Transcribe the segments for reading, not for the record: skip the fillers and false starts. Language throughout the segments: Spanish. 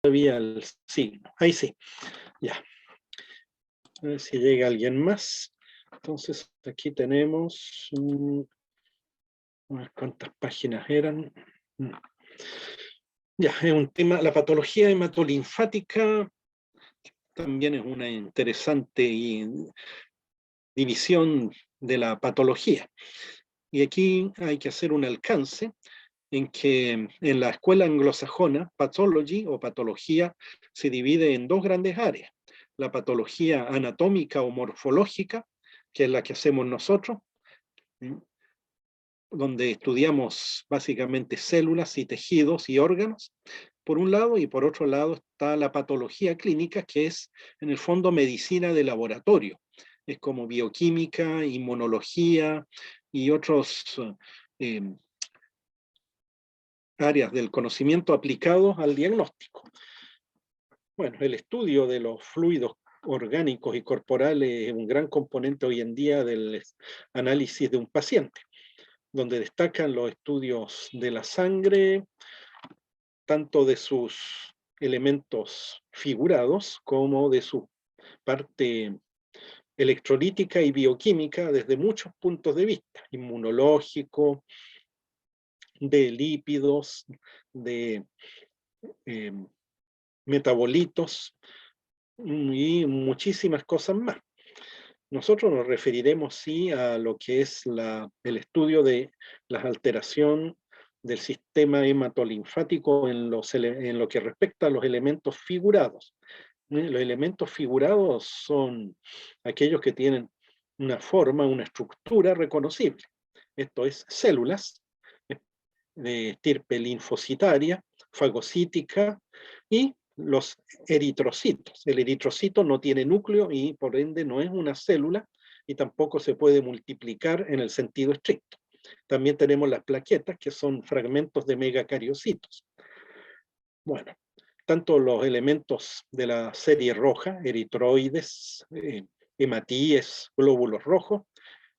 Todavía el signo. Ahí sí, ya. A ver si llega alguien más. Entonces, aquí tenemos unas cuantas páginas eran. Ya, es un tema, la patología hematolinfática también es una interesante división de la patología. Y aquí hay que hacer un alcance en que en la escuela anglosajona, pathology o patología se divide en dos grandes áreas. La patología anatómica o morfológica, que es la que hacemos nosotros, donde estudiamos básicamente células y tejidos y órganos, por un lado, y por otro lado está la patología clínica, que es en el fondo medicina de laboratorio. Es como bioquímica, inmunología y otros áreas del conocimiento aplicados al diagnóstico. Bueno, el estudio de los fluidos orgánicos y corporales es un gran componente hoy en día del análisis de un paciente, donde destacan los estudios de la sangre, tanto de sus elementos figurados como de su parte electrolítica y bioquímica desde muchos puntos de vista, inmunológico, de lípidos, de metabolitos y muchísimas cosas más. Nosotros nos referiremos sí a lo que es el estudio de la alteración del sistema hematolinfático en lo que respecta a los elementos figurados. Los elementos figurados son aquellos que tienen una forma, una estructura reconocible. Esto es células de estirpe linfocitaria, fagocítica y los eritrocitos. El eritrocito no tiene núcleo y por ende no es una célula y tampoco se puede multiplicar en el sentido estricto. También tenemos las plaquetas, que son fragmentos de megacariocitos. Bueno, tanto los elementos de la serie roja, eritroides, hematíes, glóbulos rojos,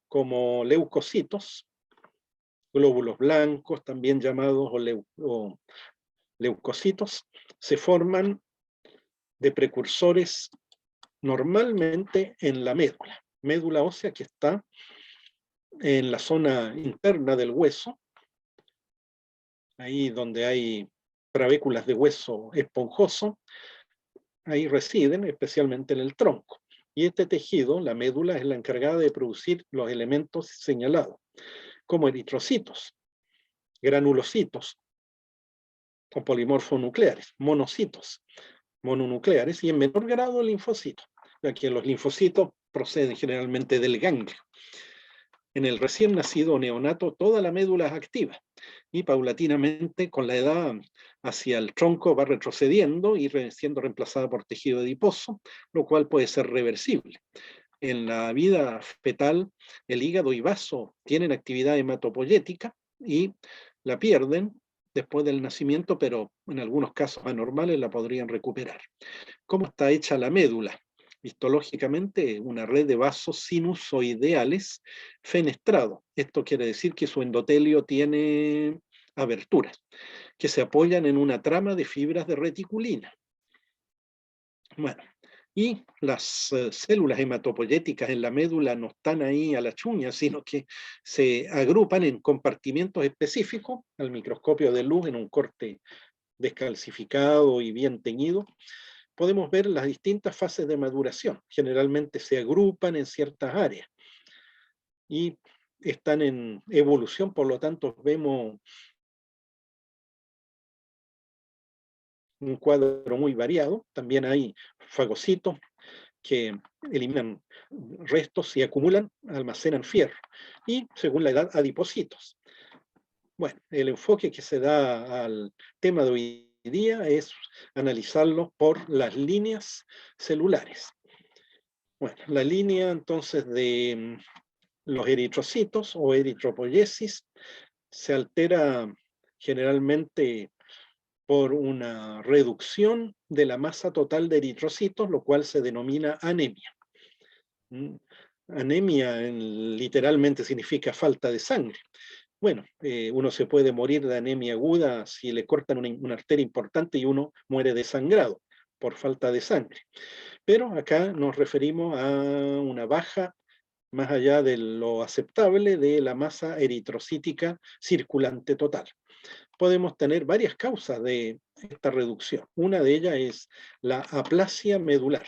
como leucocitos, glóbulos blancos, también llamados o leucocitos, se forman de precursores normalmente en la médula ósea que está en la zona interna del hueso, ahí donde hay trabéculas de hueso esponjoso, ahí residen, especialmente en el tronco. Y este tejido, la médula, es la encargada de producir los elementos señalados, como eritrocitos, granulocitos, o polimorfonucleares, monocitos, mononucleares, y en menor grado linfocitos, ya que los linfocitos proceden generalmente del ganglio. En el recién nacido neonato, toda la médula es activa, y paulatinamente, con la edad, hacia el tronco va retrocediendo y siendo reemplazada por tejido adiposo, lo cual puede ser reversible. En la vida fetal, el hígado y vaso tienen actividad hematopoyética y la pierden después del nacimiento, pero en algunos casos anormales la podrían recuperar. ¿Cómo está hecha la médula? Histológicamente, una red de vasos sinusoideales fenestrados. Esto quiere decir que su endotelio tiene aberturas, que se apoyan en una trama de fibras de reticulina. Bueno, y las células hematopoyéticas en la médula no están ahí a la chuña, sino que se agrupan en compartimientos específicos al microscopio de luz en un corte descalcificado y bien teñido. Podemos ver las distintas fases de maduración. Generalmente se agrupan en ciertas áreas y están en evolución, por lo tanto vemos un cuadro muy variado. También hay fagocitos que eliminan restos y acumulan, almacenan fierro. Y según la edad, adipocitos. Bueno, el enfoque que se da al tema de hoy día es analizarlo por las líneas celulares. Bueno, la línea entonces de los eritrocitos o eritropoyesis se altera generalmente por una reducción de la masa total de eritrocitos, lo cual se denomina anemia. Anemia literalmente significa falta de sangre, Bueno, uno se puede morir de anemia aguda si le cortan una arteria importante y uno muere desangrado por falta de sangre. Pero acá nos referimos a una baja más allá de lo aceptable de la masa eritrocítica circulante total. Podemos tener varias causas de esta reducción. Una de ellas es la aplasia medular.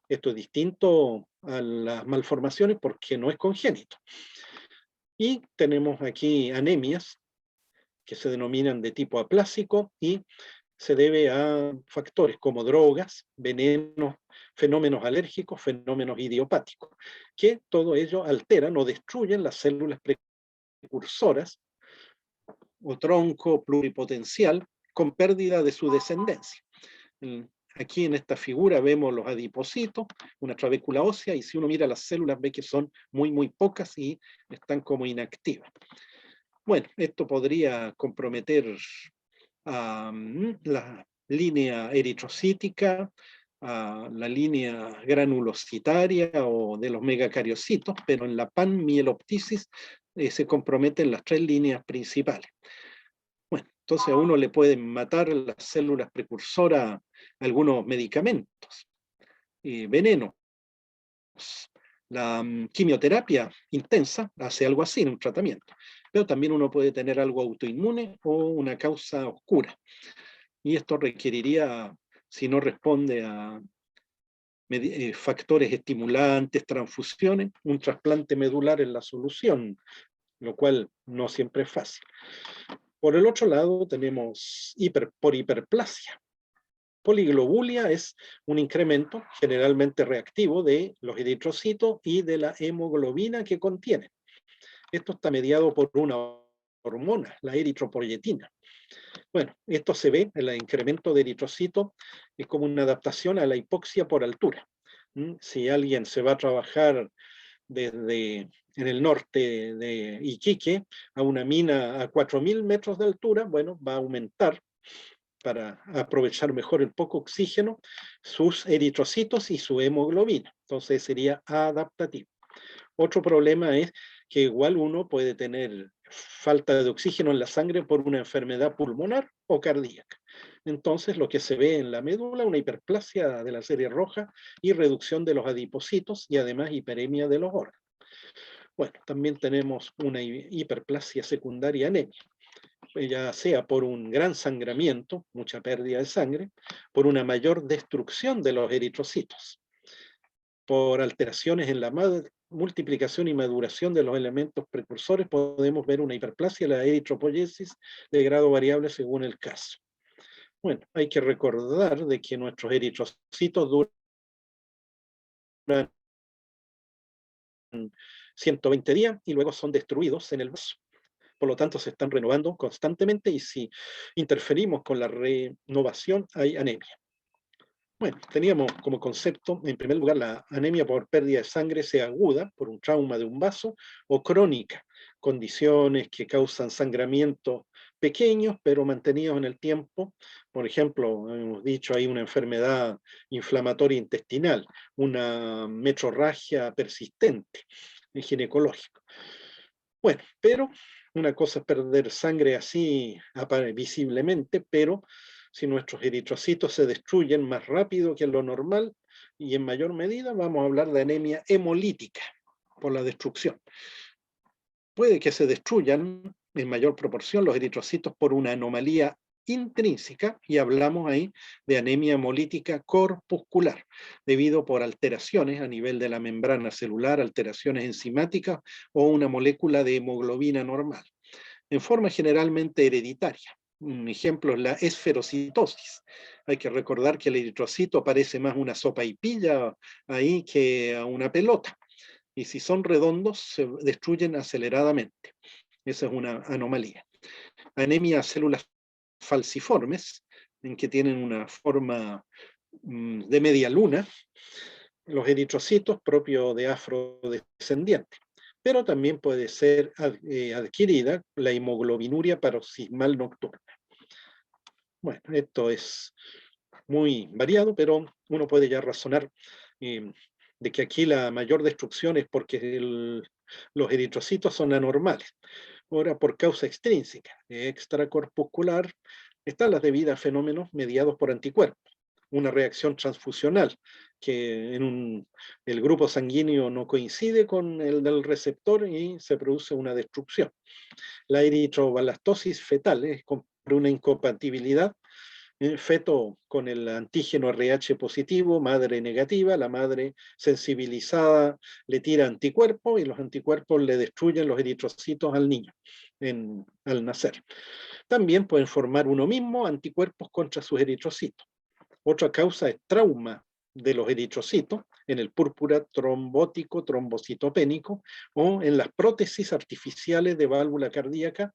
Esto es distinto a las malformaciones porque no es congénito. Y tenemos aquí anemias que se denominan de tipo aplásico y se debe a factores como drogas, venenos, fenómenos alérgicos, fenómenos idiopáticos, que todo ello alteran o destruyen las células precursoras o tronco pluripotencial con pérdida de su descendencia. Aquí en esta figura vemos los adipocitos, una trabécula ósea, y si uno mira las células ve que son muy pocas y están como inactivas. Bueno, esto podría comprometer a la línea eritrocítica, a la línea granulocitaria o de los megacariocitos, pero en la panmieloptisis se comprometen las tres líneas principales. Bueno, entonces a uno le pueden matar las células precursoras algunos medicamentos, venenos. La quimioterapia intensa hace algo así en un tratamiento, pero también uno puede tener algo autoinmune o una causa oscura. Y esto requeriría, si no responde a factores estimulantes, transfusiones, un trasplante medular en la solución, lo cual no siempre es fácil. Por el otro lado tenemos por hiperplasia. Poliglobulia es un incremento generalmente reactivo de los eritrocitos y de la hemoglobina que contienen. Esto está mediado por una hormona, la eritropoyetina. Bueno, esto se ve en el incremento de eritrocitos, es como una adaptación a la hipoxia por altura. Si alguien se va a trabajar desde en el norte de Iquique a una mina a 4.000 metros de altura, bueno, va a aumentar para aprovechar mejor el poco oxígeno, sus eritrocitos y su hemoglobina. Entonces sería adaptativo. Otro problema es que igual uno puede tener falta de oxígeno en la sangre por una enfermedad pulmonar o cardíaca. Entonces lo que se ve en la médula, una hiperplasia de la serie roja y reducción de los adipocitos y además hiperemia de los órganos. Bueno, también tenemos una hiperplasia secundaria anemia, ya sea por un gran sangramiento, mucha pérdida de sangre, por una mayor destrucción de los eritrocitos, por alteraciones en la multiplicación y maduración de los elementos precursores, podemos ver una hiperplasia, la eritropoiesis, de grado variable según el caso. Bueno, hay que recordar de que nuestros eritrocitos duran 120 días y luego son destruidos en el vaso. Por lo tanto, se están renovando constantemente y si interferimos con la renovación, hay anemia. Bueno, teníamos como concepto, en primer lugar, la anemia por pérdida de sangre, sea aguda, por un trauma de un vaso, o crónica, condiciones que causan sangramientos pequeños, pero mantenidos en el tiempo. Por ejemplo, hemos dicho, hay una enfermedad inflamatoria intestinal, una metrorragia persistente, ginecológico. Bueno, pero una cosa es perder sangre así visiblemente, pero si nuestros eritrocitos se destruyen más rápido que lo normal y en mayor medida, vamos a hablar de anemia hemolítica por la destrucción. Puede que se destruyan en mayor proporción los eritrocitos por una anomalía intrínseca, y hablamos ahí de anemia hemolítica corpuscular, debido por alteraciones a nivel de la membrana celular, alteraciones enzimáticas o una molécula de hemoglobina normal, en forma generalmente hereditaria. Un ejemplo es la esferocitosis. Hay que recordar que el eritrocito parece más una sopaipilla ahí que a una pelota, y si son redondos se destruyen aceleradamente. Esa es una anomalía. Anemia a células falciformes, en que tienen una forma de media luna, los eritrocitos propios de afrodescendientes. Pero también puede ser adquirida la hemoglobinuria paroxismal nocturna. Bueno, esto es muy variado, pero uno puede ya razonar de que aquí la mayor destrucción es porque los eritrocitos son anormales. Ahora, por causa extrínseca, extracorpuscular, están las debidas a fenómenos mediados por anticuerpos. Una reacción transfusional, que el grupo sanguíneo no coincide con el del receptor y se produce una destrucción. La eritroblastosis fetal es por una incompatibilidad, feto con el antígeno RH positivo, madre negativa, la madre sensibilizada le tira anticuerpos y los anticuerpos le destruyen los eritrocitos al niño al nacer. También pueden formar uno mismo anticuerpos contra sus eritrocitos. Otra causa es trauma de los eritrocitos en el púrpura trombótico, trombocitopénico o en las prótesis artificiales de válvula cardíaca,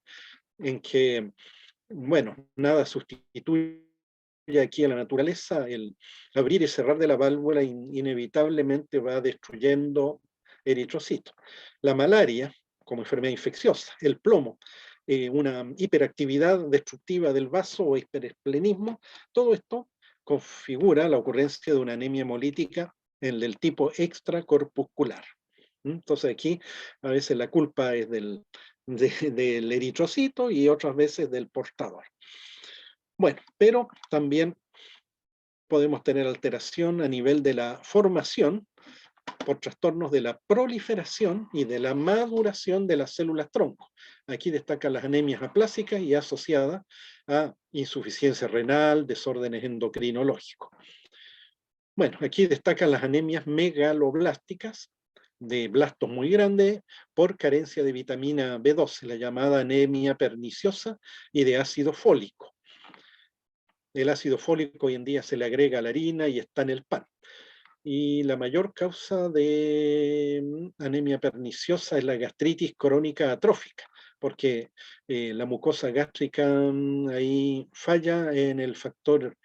en que, bueno, nada sustituye aquí a la naturaleza. El abrir y cerrar de la válvula inevitablemente va destruyendo eritrocitos. La malaria como enfermedad infecciosa, el plomo, una hiperactividad destructiva del vaso o hiperesplenismo, todo esto configura la ocurrencia de una anemia hemolítica del tipo extracorpuscular. Entonces aquí a veces la culpa es del eritrocito y otras veces del portador. Bueno, pero también podemos tener alteración a nivel de la formación por trastornos de la proliferación y de la maduración de las células tronco. Aquí destacan las anemias aplásicas y asociadas a insuficiencia renal, desórdenes endocrinológicos. Bueno, aquí destacan las anemias megaloblásticas, de blastos muy grandes, por carencia de vitamina B12, la llamada anemia perniciosa, y de ácido fólico. El ácido fólico hoy en día se le agrega a la harina y está en el pan. Y la mayor causa de anemia perniciosa es la gastritis crónica atrófica, porque la mucosa gástrica ahí falla en el factor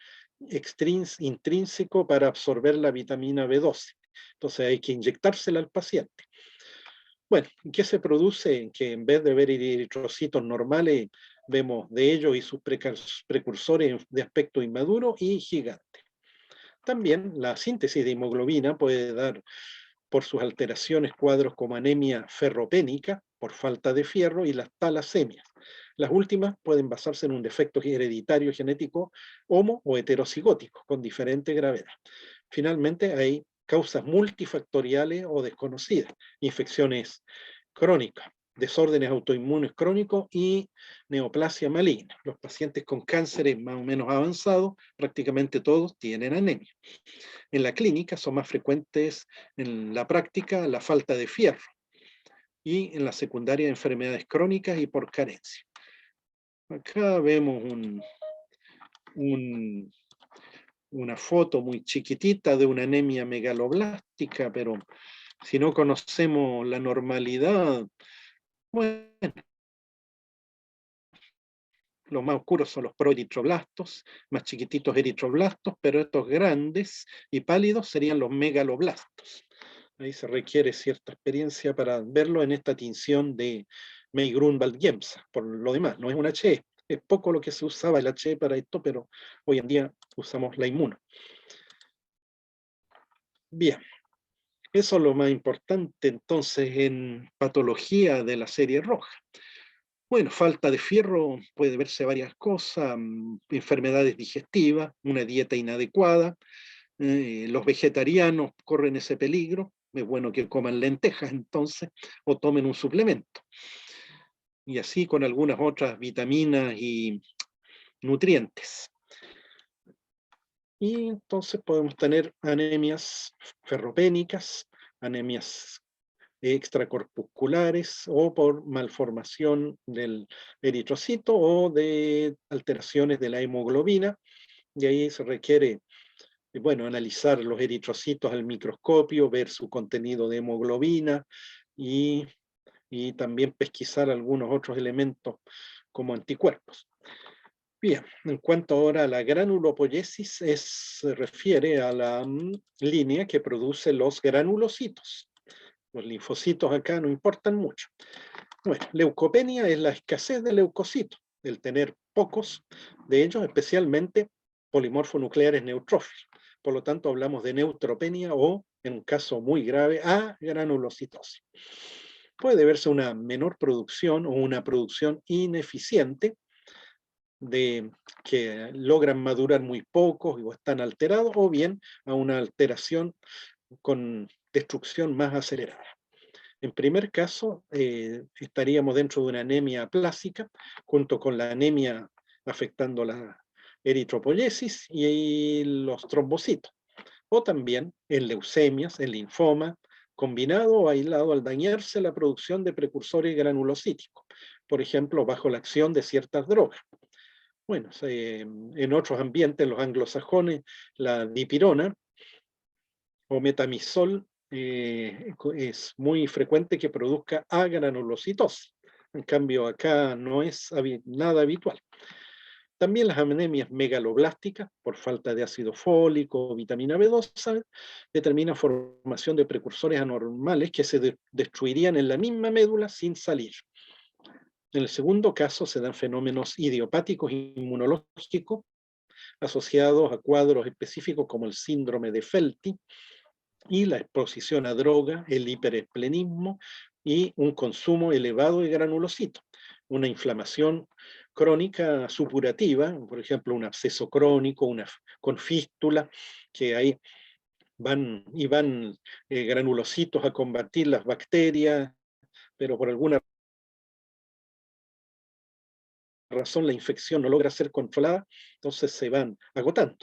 intrínseco para absorber la vitamina B12. Entonces hay que inyectársela al paciente. Bueno, ¿qué se produce? Que en vez de ver eritrocitos normales, vemos de ellos y sus precursores de aspecto inmaduro y gigante. También la síntesis de hemoglobina puede dar por sus alteraciones cuadros como anemia ferropénica por falta de fierro y las talasemias. Las últimas pueden basarse en un defecto hereditario genético homo o heterocigótico con diferente gravedad. Finalmente hay causas multifactoriales o desconocidas, infecciones crónicas, desórdenes autoinmunes crónicos y neoplasia maligna. Los pacientes con cánceres más o menos avanzados, prácticamente todos tienen anemia. En la clínica son más frecuentes en la práctica la falta de fierro y en la secundaria enfermedades crónicas y por carencia. Acá vemos una foto muy chiquitita de una anemia megaloblástica, pero si no conocemos la normalidad, bueno, los más oscuros son los proeritroblastos, más chiquititos eritroblastos, pero estos grandes y pálidos serían los megaloblastos. Ahí se requiere cierta experiencia para verlo en esta tinción de May-Grunwald-Giemsa. Por lo demás, no es un HE. Es poco lo que se usaba el HE para esto, pero hoy en día usamos la inmuno. Bien, eso es lo más importante entonces en patología de la serie roja. Bueno, falta de fierro puede verse varias cosas, enfermedades digestivas, una dieta inadecuada, los vegetarianos corren ese peligro, es bueno que coman lentejas entonces, o tomen un suplemento. Y así con algunas otras vitaminas y nutrientes. Y entonces podemos tener anemias ferropénicas, anemias extracorpusculares o por malformación del eritrocito o de alteraciones de la hemoglobina, y ahí se requiere, bueno, analizar los eritrocitos al microscopio, ver su contenido de hemoglobina y también pesquisar algunos otros elementos como anticuerpos. Bien, en cuanto ahora a la granulopoiesis, se refiere a la línea que produce los granulocitos. Los linfocitos acá no importan mucho. Bueno, leucopenia es la escasez de leucocitos, el tener pocos de ellos, especialmente polimorfonucleares neutrófilos. Por lo tanto, hablamos de neutropenia o, en un caso muy grave, agranulocitosis. Puede verse una menor producción o una producción ineficiente que logran madurar muy pocos o están alterados, o bien a una alteración con destrucción más acelerada. En primer caso, estaríamos dentro de una anemia aplásica, junto con la anemia afectando la eritropoyesis y los trombocitos, o también en leucemias, en linfoma, combinado o aislado al dañarse la producción de precursores granulocíticos, por ejemplo, bajo la acción de ciertas drogas. Bueno, en otros ambientes, los anglosajones, la dipirona o metamizol es muy frecuente que produzca agranulocitosis. En cambio, acá no es nada habitual. También las anemias megaloblásticas, por falta de ácido fólico o vitamina B12, determinan formación de precursores anormales que se destruirían en la misma médula sin salir. En el segundo caso se dan fenómenos idiopáticos inmunológicos asociados a cuadros específicos como el síndrome de Felty y la exposición a droga, el hiperesplenismo y un consumo elevado de granulocitos, una inflamación crónica supurativa, por ejemplo, un absceso crónico, con fístula, que ahí van granulocitos a combatir las bacterias, pero por alguna razón la infección no logra ser controlada, entonces se van agotando.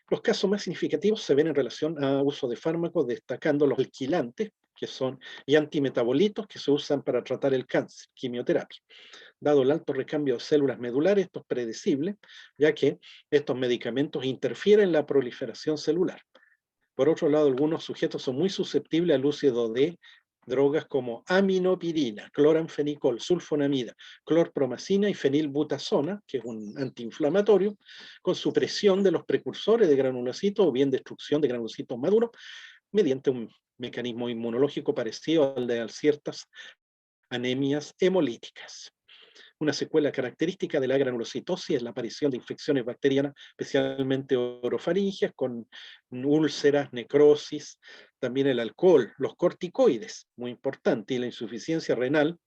Los casos más significativos se ven en relación a uso de fármacos, destacando los alquilantes, que son, y antimetabolitos que se usan para tratar el cáncer, quimioterapia. Dado el alto recambio de células medulares, esto es predecible, ya que estos medicamentos interfieren en la proliferación celular. Por otro lado, algunos sujetos son muy susceptibles al uso de drogas como aminopirina, cloranfenicol, sulfonamida, clorpromacina y fenilbutazona, que es un antiinflamatorio, con supresión de los precursores de granulocitos o bien destrucción de granulocitos maduros mediante un mecanismo inmunológico parecido al de ciertas anemias hemolíticas. Una secuela característica de la granulocitosis es la aparición de infecciones bacterianas, especialmente orofaringias, con úlceras, necrosis, también el alcohol, los corticoides, muy importante, y la insuficiencia renal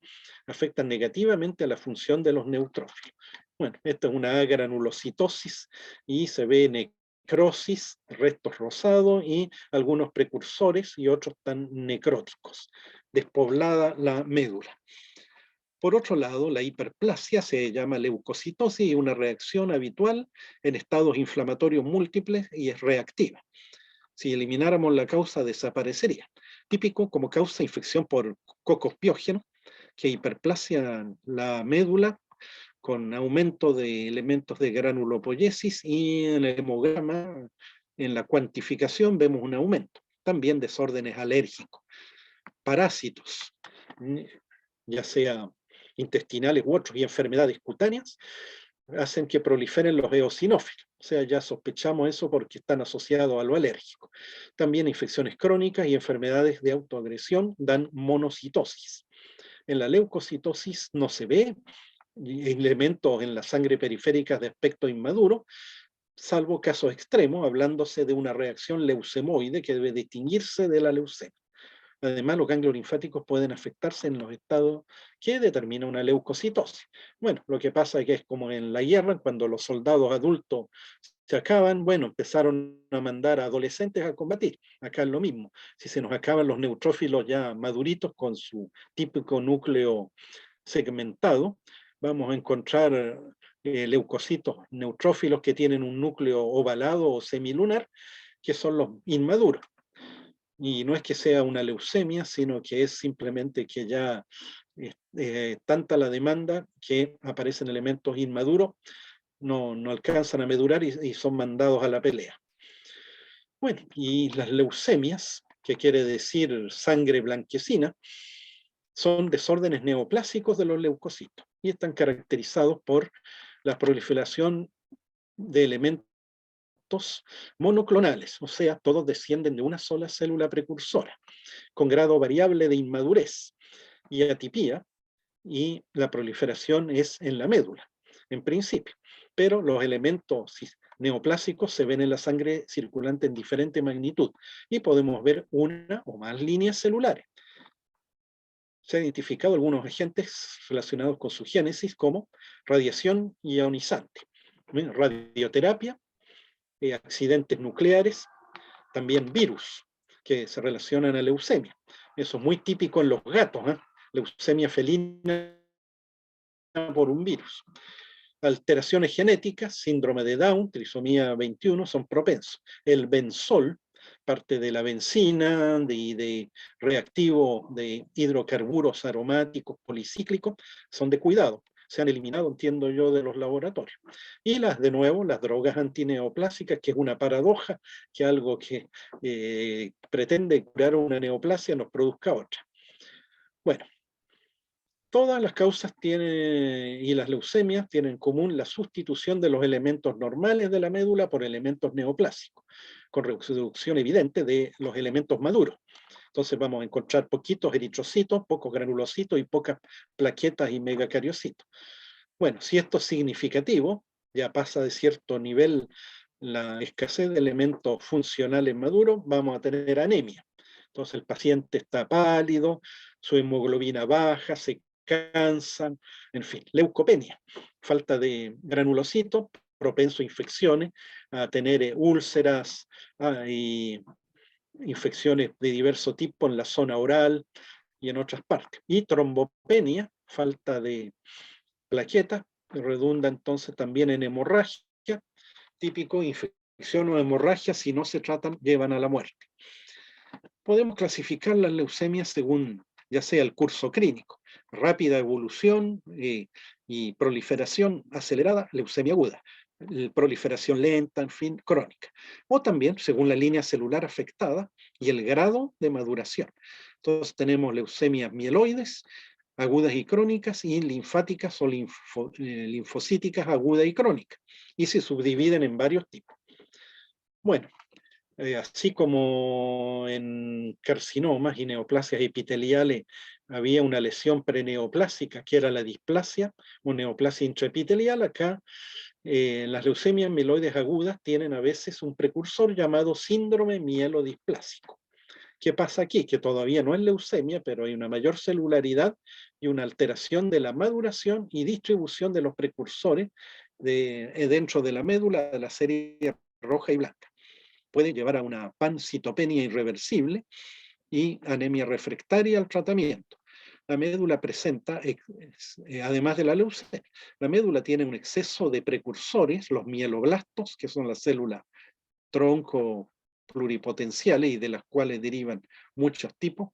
afectan negativamente a la función de los neutrófilos. Bueno, esta es una granulocitosis y se ve necrosis, restos rosados y algunos precursores y otros tan necróticos, despoblada la médula. Por otro lado, la hiperplasia se llama leucocitosis y una reacción habitual en estados inflamatorios múltiples y es reactiva. Si elimináramos la causa, desaparecería. Típico como causa infección por cocos piógenos, que hiperplasia la médula con aumento de elementos de granulopoyesis, y en el hemograma, en la cuantificación, vemos un aumento. También desórdenes alérgicos, parásitos, ya sea intestinales u otros, y enfermedades cutáneas, hacen que proliferen los eosinófilos. O sea, ya sospechamos eso porque están asociados a lo alérgico. También infecciones crónicas y enfermedades de autoagresión dan monocitosis. En la leucocitosis no se ve elementos en la sangre periférica de aspecto inmaduro, salvo casos extremos, hablándose de una reacción leucemoide que debe distinguirse de la leucemia. Además, los ganglios linfáticos pueden afectarse en los estados que determina una leucocitosis. Bueno, lo que pasa es que es como en la guerra, cuando los soldados adultos se acaban, bueno, empezaron a mandar a adolescentes a combatir. Acá es lo mismo. Si se nos acaban los neutrófilos ya maduritos con su típico núcleo segmentado, vamos a encontrar leucocitos neutrófilos que tienen un núcleo ovalado o semilunar, que son los inmaduros. Y no es que sea una leucemia, sino que es simplemente que ya tanta la demanda que aparecen elementos inmaduros, no alcanzan a madurar y son mandados a la pelea. Bueno, y las leucemias, que quiere decir sangre blanquecina, son desórdenes neoplásicos de los leucocitos y están caracterizados por la proliferación de elementos monoclonales, o sea, todos descienden de una sola célula precursora, con grado variable de inmadurez y atipía, y la proliferación es en la médula, en principio. Pero los elementos neoplásicos se ven en la sangre circulante en diferente magnitud y podemos ver una o más líneas celulares. Se han identificado algunos agentes relacionados con su génesis como radiación ionizante, radioterapia, accidentes nucleares, también virus que se relacionan a leucemia. Eso es muy típico en los gatos, leucemia felina por un virus. Alteraciones genéticas, síndrome de Down, trisomía 21, son propensos. El benzol, parte de la benzina, de reactivo de hidrocarburos aromáticos policíclicos, son de cuidado. Se han eliminado, entiendo yo, de los laboratorios. Y de nuevo, las drogas antineoplásicas, que es una paradoja, que algo que pretende curar una neoplasia nos produzca otra. Bueno, todas las causas y las leucemias tienen en común la sustitución de los elementos normales de la médula por elementos neoplásicos, con reducción evidente de los elementos maduros. Entonces vamos a encontrar poquitos eritrocitos, pocos granulocitos y pocas plaquetas y megacariocitos. Bueno, si esto es significativo, ya pasa de cierto nivel la escasez de elementos funcionales maduros, vamos a tener anemia. Entonces el paciente está pálido, su hemoglobina baja, se cansan, en fin, leucopenia, falta de granulocitos, propenso a infecciones, a tener úlceras y infecciones de diverso tipo en la zona oral y en otras partes. Y trombopenia, falta de plaquetas, redunda entonces también en hemorragia, típico infección o hemorragia, si no se tratan, llevan a la muerte. Podemos clasificar las leucemias según ya sea el curso clínico, rápida evolución y proliferación acelerada, leucemia aguda, proliferación lenta, en fin, crónica. O también según la línea celular afectada y el grado de maduración. Entonces tenemos leucemias mieloides, agudas y crónicas, y linfáticas o linfocíticas agudas y crónicas, y se subdividen en varios tipos. Bueno, así como en carcinomas y neoplasias epiteliales había una lesión preneoplásica, que era la displasia o neoplasia intraepitelial, acá las leucemias mieloides agudas tienen a veces un precursor llamado síndrome mielodisplásico. ¿Qué pasa aquí? Que todavía no es leucemia, pero hay una mayor celularidad y una alteración de la maduración y distribución de los precursores dentro de la médula de la serie roja y blanca. Puede llevar a una pancitopenia irreversible y anemia refractaria al tratamiento. La médula presenta, además de la leucemia, la médula tiene un exceso de precursores, los mieloblastos, que son las células tronco pluripotenciales y de las cuales derivan muchos tipos,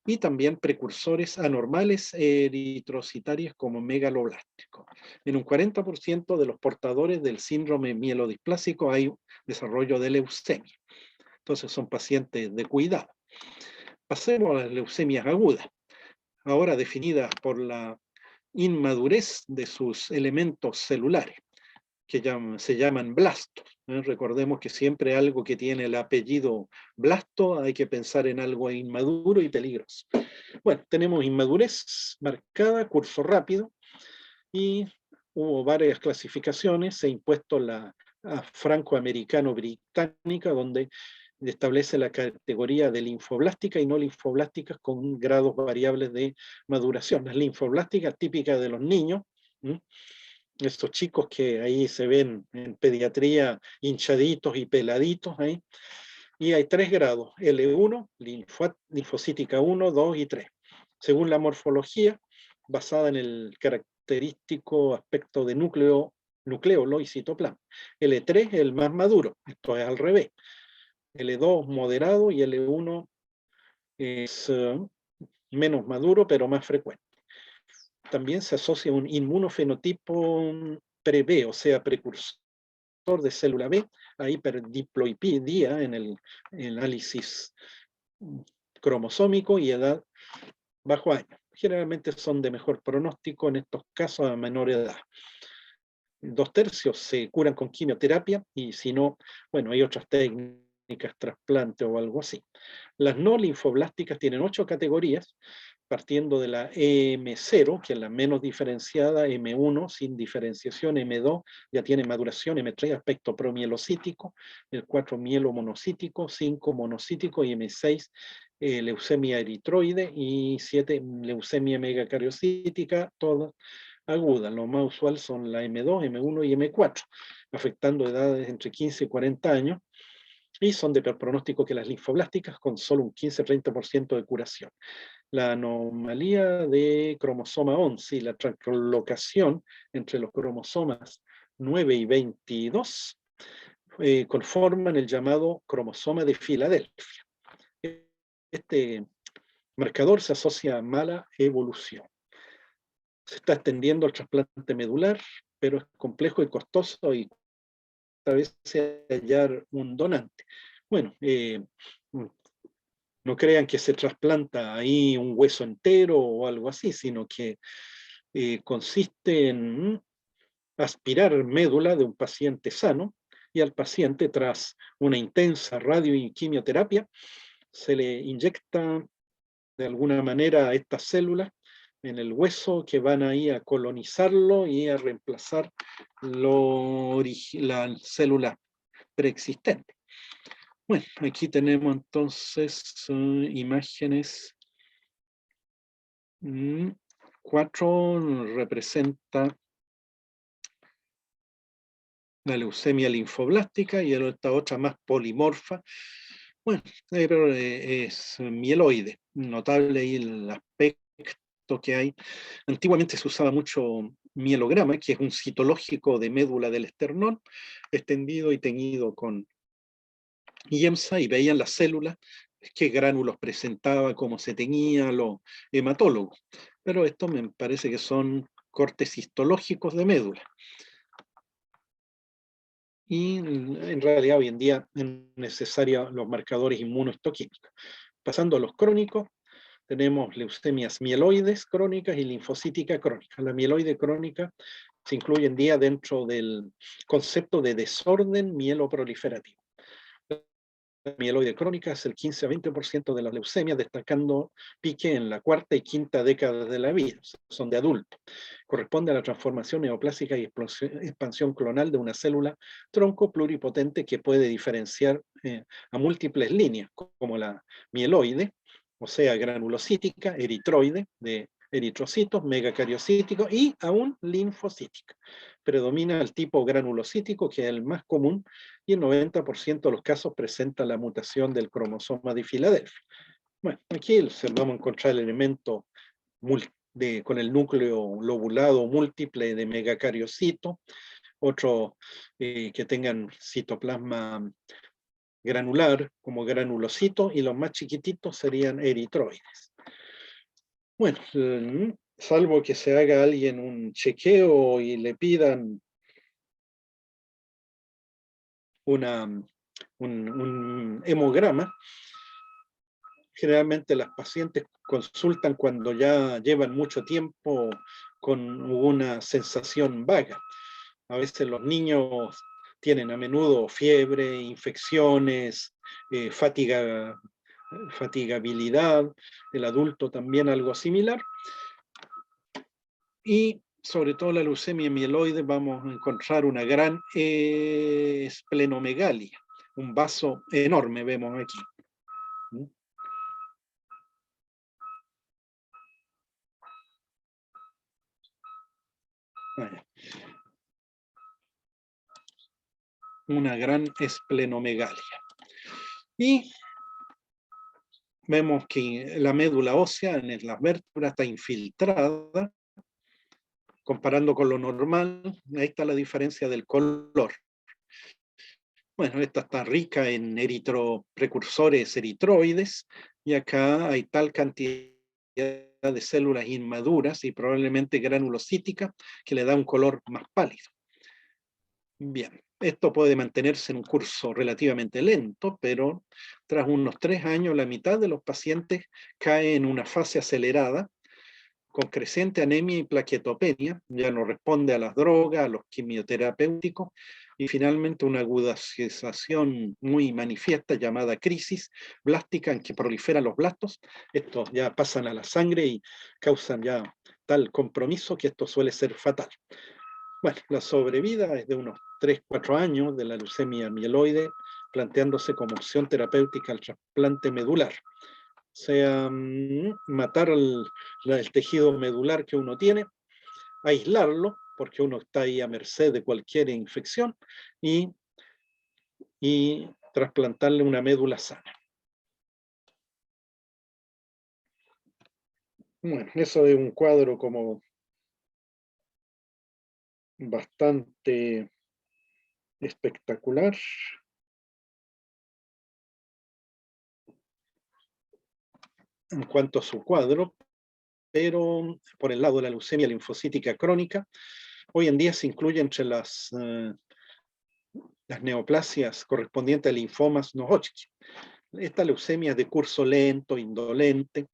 y también precursores anormales eritrocitarios como megaloblásticos. En un 40% de los portadores del síndrome mielodisplásico hay desarrollo de leucemia. Entonces son pacientes de cuidado. Pasemos a las leucemias agudas, ahora definidas por la inmadurez de sus elementos celulares, que se llaman blastos. Recordemos que siempre algo que tiene el apellido blasto hay que pensar en algo inmaduro y peligroso. Bueno, tenemos inmadurez marcada, curso rápido, y hubo varias clasificaciones. Se ha impuesto la franco-americano-británica, donde establece la categoría de linfoblástica y no linfoblásticas con grados variables de maduración. Las linfoblásticas típicas de los niños, estos chicos que ahí se ven en pediatría hinchaditos y peladitos ahí, y hay 3 grados, L1, linfocítica 1, 2 y 3, según la morfología, basada en el característico aspecto de nucleolo y citoplasma. L3 es el más maduro, esto es al revés. L2 moderado y L1 es menos maduro, pero más frecuente. También se asocia un inmunofenotipo pre-B, o sea, precursor de célula B, a hiperdiploidía en el análisis cromosómico y edad bajo año. Generalmente son de mejor pronóstico en estos casos a menor edad. 2/3 se curan con quimioterapia y si no, bueno, hay otras técnicas, trasplante o algo así. Las no linfoblásticas tienen 8 categorías partiendo de la M0, que es la menos diferenciada, M1 sin diferenciación, M2 ya tiene maduración, M3 aspecto promielocítico, el 4 mielomonocítico, 5 monocítico y M6 leucemia eritroide y 7 leucemia megacariocítica, todas agudas. Lo más usual son la M2, M1 y M4, afectando edades entre 15 y 40 años, y son de peor pronóstico que las linfoblásticas, con solo un 15-30% de curación. La anomalía de cromosoma 11 y la translocación entre los cromosomas 9 y 22 conforman el llamado cromosoma de Filadelfia. Este marcador se asocia a mala evolución. Se está extendiendo el trasplante medular, pero es complejo y costoso y a veces hallar un donante. Bueno, no crean que se trasplanta ahí un hueso entero o algo así, sino que consiste en aspirar médula de un paciente sano, y al paciente, tras una intensa radio y quimioterapia, se le inyecta de alguna manera estas células en el hueso que van ahí a colonizarlo y a reemplazar la célula preexistente. Bueno, aquí tenemos entonces imágenes. 4 representa la leucemia linfoblástica y esta otra más polimorfa. Bueno, pero es mieloide. Notable ahí el aspecto que hay. Antiguamente se usaba mucho mielograma, que es un citológico de médula del esternón, extendido y teñido con IEMSA, y veían las células, qué gránulos presentaba, cómo se teñía, los hematólogos. Pero esto me parece que son cortes histológicos de médula. Y en realidad hoy en día es necesario los marcadores inmunohistoquímicos. Pasando a los crónicos, tenemos leucemias mieloides crónicas y linfocítica crónica. La mieloide crónica se incluye en día dentro del concepto de desorden mieloproliferativo. La mieloide crónica es el 15 a 20% de las leucemias, destacando pique en la cuarta y quinta década de la vida, son de adulto. Corresponde a la transformación neoplásica y expansión clonal de una célula tronco pluripotente que puede diferenciar a múltiples líneas, como la mieloide, o sea, granulocítica, eritroide, de eritrocitos, megacariocíticos y aún linfocítica. Predomina el tipo granulocítico, que es el más común, y el 90% de los casos presenta la mutación del cromosoma de Filadelfia. Bueno, aquí vamos a encontrar el elemento con el núcleo lobulado múltiple de megacariocito, otros que tengan citoplasma granular como granulocito, y los más chiquititos serían eritroides. Bueno, salvo que se haga alguien un chequeo y le pidan un hemograma, generalmente las pacientes consultan cuando ya llevan mucho tiempo con una sensación vaga. A veces los niños tienen a menudo fiebre, infecciones, fatigabilidad, el adulto también algo similar. Y sobre todo la leucemia mieloide vamos a encontrar una gran esplenomegalia, un vaso enorme vemos aquí. Una gran esplenomegalia. Y vemos que la médula ósea en las vértebras está infiltrada, comparando con lo normal. Ahí está la diferencia del color. Bueno, esta está rica en precursores eritroides, y acá hay tal cantidad de células inmaduras y probablemente granulocíticas que le da un color más pálido. Bien, esto puede mantenerse en un curso relativamente lento, pero tras unos 3 años, la mitad de los pacientes cae en una fase acelerada, con creciente anemia y plaquetopenia, ya no responde a las drogas, a los quimioterapéuticos, y finalmente una agudización muy manifiesta llamada crisis blástica en que proliferan los blastos. Estos ya pasan a la sangre y causan ya tal compromiso que esto suele ser fatal. Bueno, la sobrevida es de unos 3-4 años de la leucemia mieloide, planteándose como opción terapéutica al trasplante medular. O sea, matar el tejido medular que uno tiene, aislarlo, porque uno está ahí a merced de cualquier infección, y trasplantarle una médula sana. Bueno, eso es un cuadro como bastante espectacular. En cuanto a su cuadro, pero por el lado de la leucemia linfocítica crónica, hoy en día se incluye entre las neoplasias correspondientes a linfomas no Hodgkin. Esta leucemia es de curso lento, indolente,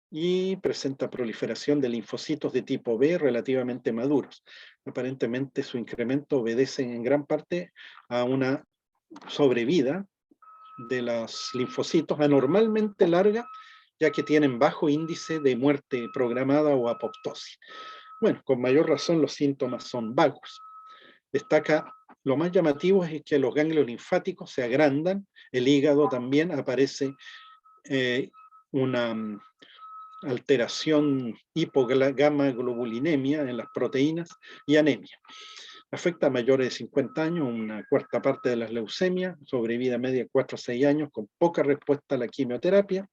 y presenta proliferación de linfocitos de tipo B relativamente maduros. Aparentemente su incremento obedece en gran parte a una sobrevida de los linfocitos anormalmente larga, ya que tienen bajo índice de muerte programada o apoptosis. Bueno, con mayor razón los síntomas son vagos. Destaca, lo más llamativo es que los ganglios linfáticos se agrandan, el hígado también aparece una alteración hipogamma-globulinemia en las proteínas y anemia. Afecta a mayores de 50 años, una cuarta parte de las leucemias, sobrevida media 4 a 6 años, con poca respuesta a la quimioterapia.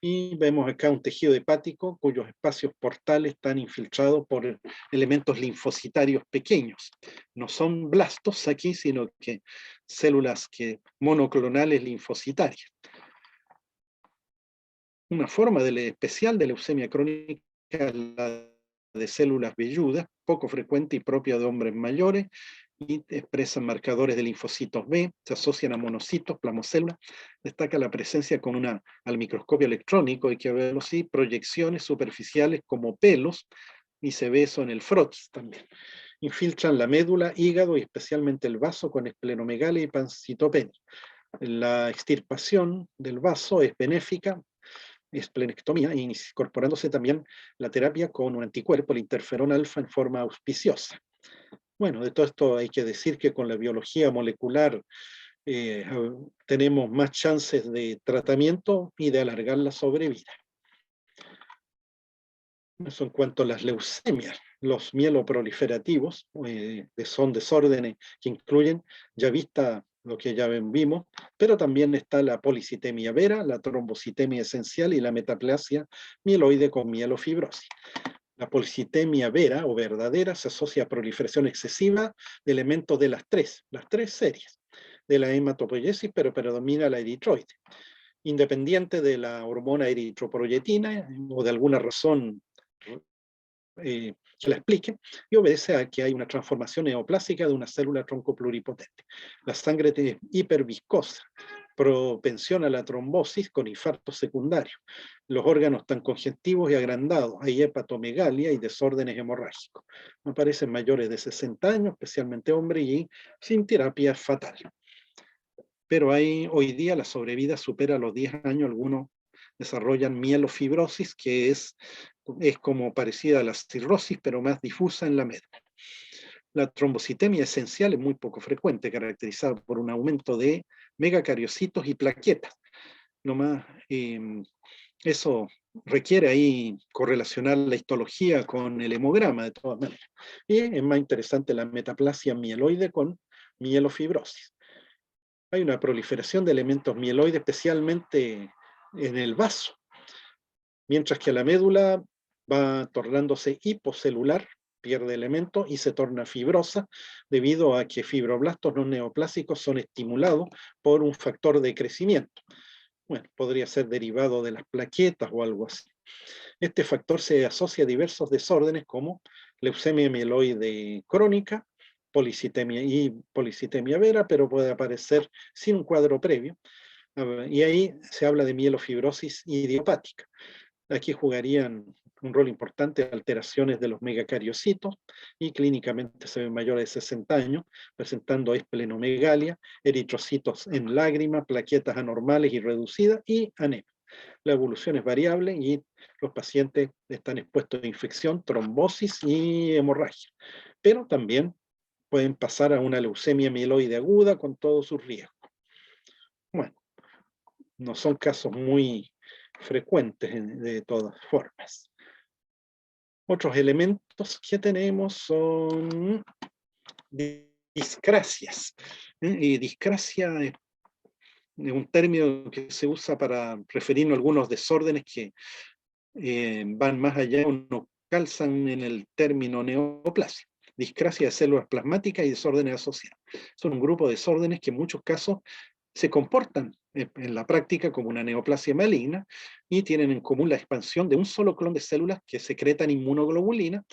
Y vemos acá un tejido hepático cuyos espacios portales están infiltrados por elementos linfocitarios pequeños. No son blastos aquí, sino que células monoclonales linfocitarias. Una forma especial de leucemia crónica es la de células velludas, poco frecuente y propia de hombres mayores, y expresan marcadores de linfocitos B, se asocian a monocitos, plasmocélulas. Destaca la presencia al microscopio electrónico, hay que verlo así, proyecciones superficiales como pelos, y se ve eso en el FROTS también. Infiltran la médula, hígado y especialmente el vaso con esplenomegalia y pancitopenia. La extirpación del vaso es benéfica, esplenectomía, incorporándose también la terapia con un anticuerpo, el interferón alfa, en forma auspiciosa. Bueno, de todo esto hay que decir que con la biología molecular tenemos más chances de tratamiento y de alargar la sobrevida. Eso en cuanto a las leucemias. Los mieloproliferativos son desórdenes que incluyen, ya vista lo que ya vimos, pero también está la policitemia vera, la trombocitemia esencial y la metaplasia mieloide con mielofibrosis. La policitemia vera o verdadera se asocia a proliferación excesiva de elementos de las tres series de la hematopoiesis, pero predomina la eritroide. Independiente de la hormona eritroproyetina o de alguna razón que la explique, y obedece a que hay una transformación neoplásica de una célula tronco pluripotente. La sangre es hiperviscosa, propensión a la trombosis con infarto secundario. Los órganos están congestivos y agrandados, hay hepatomegalia y desórdenes hemorrágicos. Aparecen mayores de 60 años, especialmente hombres, y sin terapia fatal. Pero hoy día la sobrevida supera los 10 años, algunos desarrollan mielofibrosis, que es como parecida a la cirrosis, pero más difusa en la médula. La trombocitemia esencial es muy poco frecuente, caracterizada por un aumento de megacariocitos y plaquetas. Eso requiere ahí correlacionar la histología con el hemograma, de todas maneras. Y es más interesante la metaplasia mieloide con mielofibrosis. Hay una proliferación de elementos mieloides, especialmente en el vaso, mientras que la médula va tornándose hipocelular, pierde elementos y se torna fibrosa debido a que fibroblastos no neoplásicos son estimulados por un factor de crecimiento. Bueno, podría ser derivado de las plaquetas o algo así. Este factor se asocia a diversos desórdenes como leucemia mieloide crónica, policitemia vera, pero puede aparecer sin un cuadro previo. Y ahí se habla de mielofibrosis idiopática. Aquí jugarían un rol importante alteraciones de los megacariocitos y clínicamente se ven mayores de 60 años, presentando esplenomegalia, eritrocitos en lágrima, plaquetas anormales y reducidas y anemia. La evolución es variable y los pacientes están expuestos a infección, trombosis y hemorragia, pero también pueden pasar a una leucemia mieloide aguda con todos sus riesgos. Bueno, no son casos muy frecuentes de todas formas. Otros elementos que tenemos son discrasias. Y discrasia es un término que se usa para referirnos a algunos desórdenes que van más allá o no calzan en el término neoplasia. Discrasia de células plasmáticas y desórdenes asociados. Son un grupo de desórdenes que en muchos casos se comportan en la práctica como una neoplasia maligna y tienen en común la expansión de un solo clon de células que secretan inmunoglobulina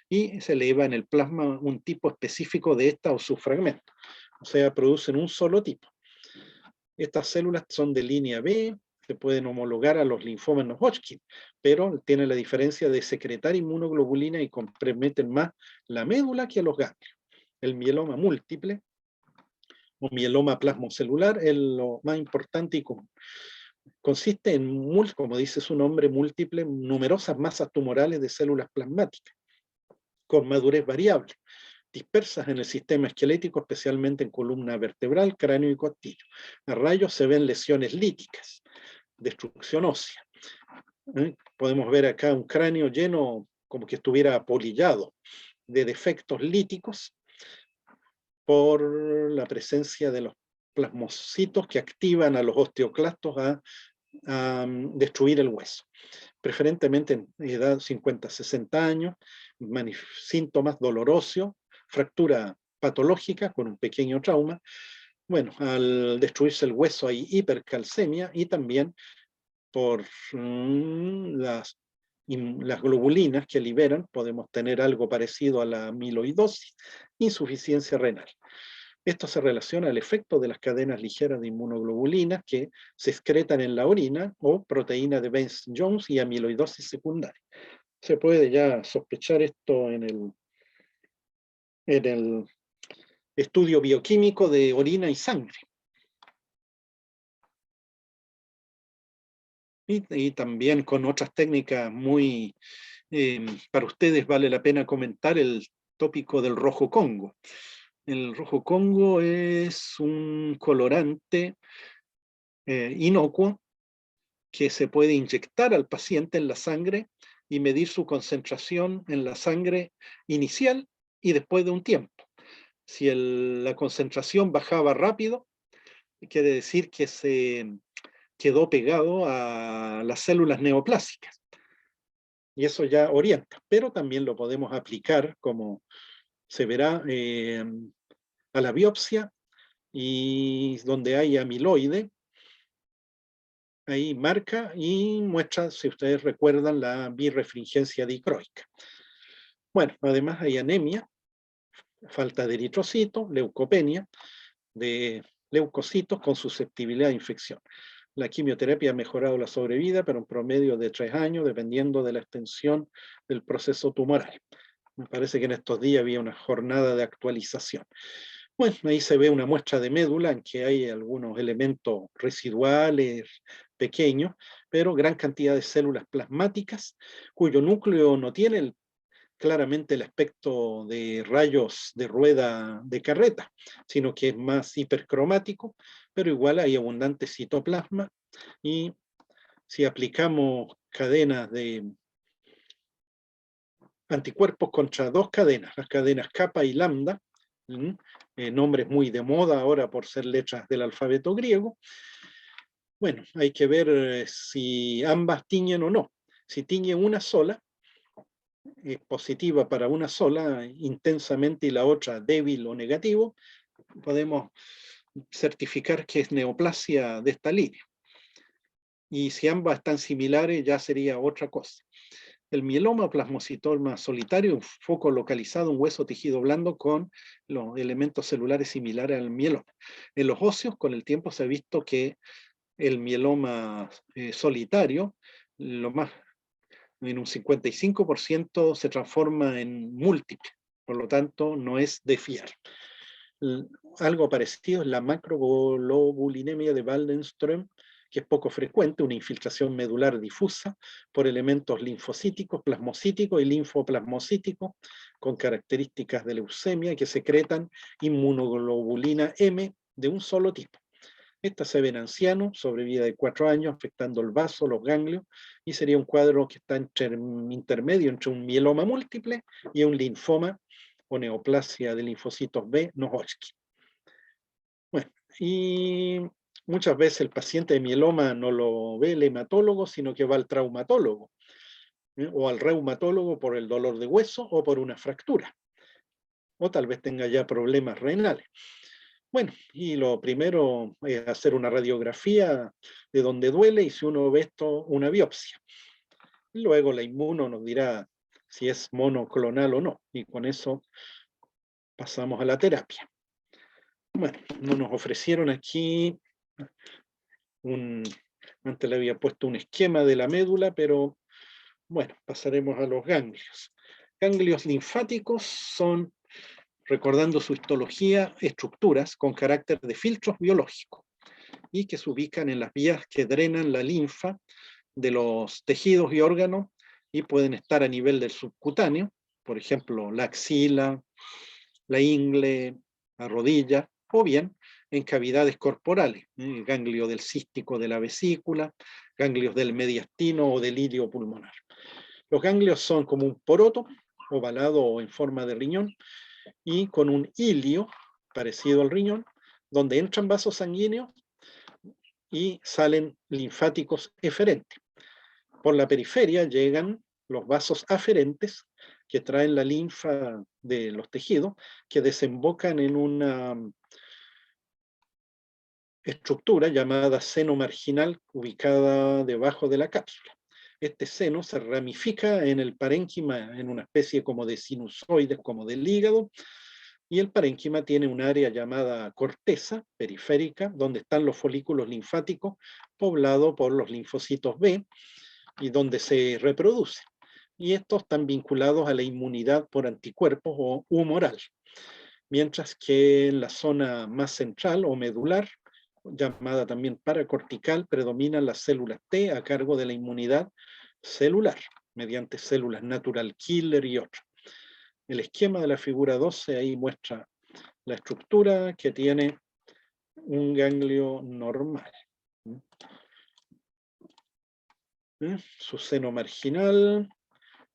y se eleva en el plasma un tipo específico de esta o sus fragmentos. O sea, producen un solo tipo. Estas células son de línea B, se pueden homologar a los linfomas no Hodgkin, pero tienen la diferencia de secretar inmunoglobulina y comprometen más la médula que a los ganglios. El mieloma múltiple o mieloma plasmocelular es lo más importante y consiste en, como dice su nombre, múltiples, numerosas masas tumorales de células plasmáticas, con madurez variable, dispersas en el sistema esquelético, especialmente en columna vertebral, cráneo y costillo. A rayos se ven lesiones líticas, destrucción ósea. Podemos ver acá un cráneo lleno, como que estuviera apolillado, de defectos líticos, por la presencia de los plasmocitos que activan a los osteoclastos a destruir el hueso. Preferentemente en edad 50-60 años, síntomas dolorosos, fractura patológica con un pequeño trauma. Bueno, al destruirse el hueso hay hipercalcemia y también por las globulinas que liberan, podemos tener algo parecido a la amiloidosis, insuficiencia renal. Esto se relaciona al efecto de las cadenas ligeras de inmunoglobulinas que se excretan en la orina o proteína de Baines-Jones y amiloidosis secundaria. Se puede ya sospechar esto en el estudio bioquímico de orina y sangre. Y también con otras técnicas muy, para ustedes vale la pena comentar el tópico del rojo Congo. El rojo Congo es un colorante inocuo que se puede inyectar al paciente en la sangre y medir su concentración en la sangre inicial y después de un tiempo. Si la concentración bajaba rápido, quiere decir que se quedó pegado a las células neoplásicas. Y eso ya orienta, pero también lo podemos aplicar, como se verá, a la biopsia, y donde hay amiloide, ahí marca y muestra, si ustedes recuerdan, la birefringencia dicroica. Bueno, además hay anemia, falta de eritrocitos, leucopenia, de leucocitos con susceptibilidad a infección. La quimioterapia ha mejorado la sobrevida, pero en promedio de 3 años, dependiendo de la extensión del proceso tumoral. Me parece que en estos días había una jornada de actualización. Bueno, ahí se ve una muestra de médula en que hay algunos elementos residuales pequeños, pero gran cantidad de células plasmáticas, cuyo núcleo no tiene claramente el aspecto de rayos de rueda de carreta, sino que es más hipercromático, pero igual hay abundante citoplasma, y si aplicamos cadenas de anticuerpos contra dos cadenas, las cadenas kappa y lambda, nombres muy de moda ahora por ser letras del alfabeto griego. Bueno, hay que ver si ambas tiñen o no. Si tiñe una sola, es positiva para una sola intensamente y la otra débil o negativo, podemos certificar que es neoplasia de esta línea. Y si ambas están similares, ya sería otra cosa. El mieloma o plasmocitoma solitario, un foco localizado, un hueso tejido blando con los elementos celulares similares al mieloma. En los óseos, con el tiempo se ha visto que el mieloma solitario, lo más en un 55% se transforma en múltiple, por lo tanto no es de fiar. Algo parecido es la macroglobulinemia de Waldenström, que es poco frecuente, una infiltración medular difusa por elementos linfocíticos, plasmocíticos y linfoplasmocíticos, con características de leucemia que secretan inmunoglobulina M de un solo tipo. Esta se ve en ancianos, sobre vida de 4 años, afectando el vaso, los ganglios, y sería un cuadro que está intermedio entre un mieloma múltiple y un linfoma o neoplasia de linfocitos B no Hodgkin. Bueno, y muchas veces el paciente de mieloma no lo ve el hematólogo, sino que va al traumatólogo, o al reumatólogo por el dolor de hueso o por una fractura, o tal vez tenga ya problemas renales. Bueno, y lo primero es hacer una radiografía de donde duele y si uno ve esto, una biopsia. Y luego la inmuno nos dirá si es monoclonal o no, y con eso pasamos a la terapia. Bueno, no nos ofrecieron aquí antes le había puesto un esquema de la médula, pero bueno, pasaremos a los ganglios. Ganglios linfáticos son, recordando su histología, estructuras con carácter de filtros biológicos y que se ubican en las vías que drenan la linfa de los tejidos y órganos y pueden estar a nivel del subcutáneo, por ejemplo, la axila, la ingle, la rodilla, o bien en cavidades corporales, el ganglio del cístico de la vesícula, ganglios del mediastino o del ilio pulmonar. Los ganglios son como un poroto, ovalado o en forma de riñón, y con un ilio parecido al riñón, donde entran vasos sanguíneos y salen linfáticos eferentes. Por la periferia llegan los vasos aferentes que traen la linfa de los tejidos, que desembocan en una estructura llamada seno marginal ubicada debajo de la cápsula. Este seno se ramifica en el parénquima en una especie como de sinusoides, como del hígado, y el parénquima tiene un área llamada corteza periférica, donde están los folículos linfáticos, poblado por los linfocitos B, y donde se reproduce. Y estos están vinculados a la inmunidad por anticuerpos o humoral. Mientras que en la zona más central o medular, llamada también paracortical, predominan las células T a cargo de la inmunidad celular, mediante células natural killer y otras. El esquema de la figura 12 ahí muestra la estructura que tiene un ganglio normal. Su seno marginal,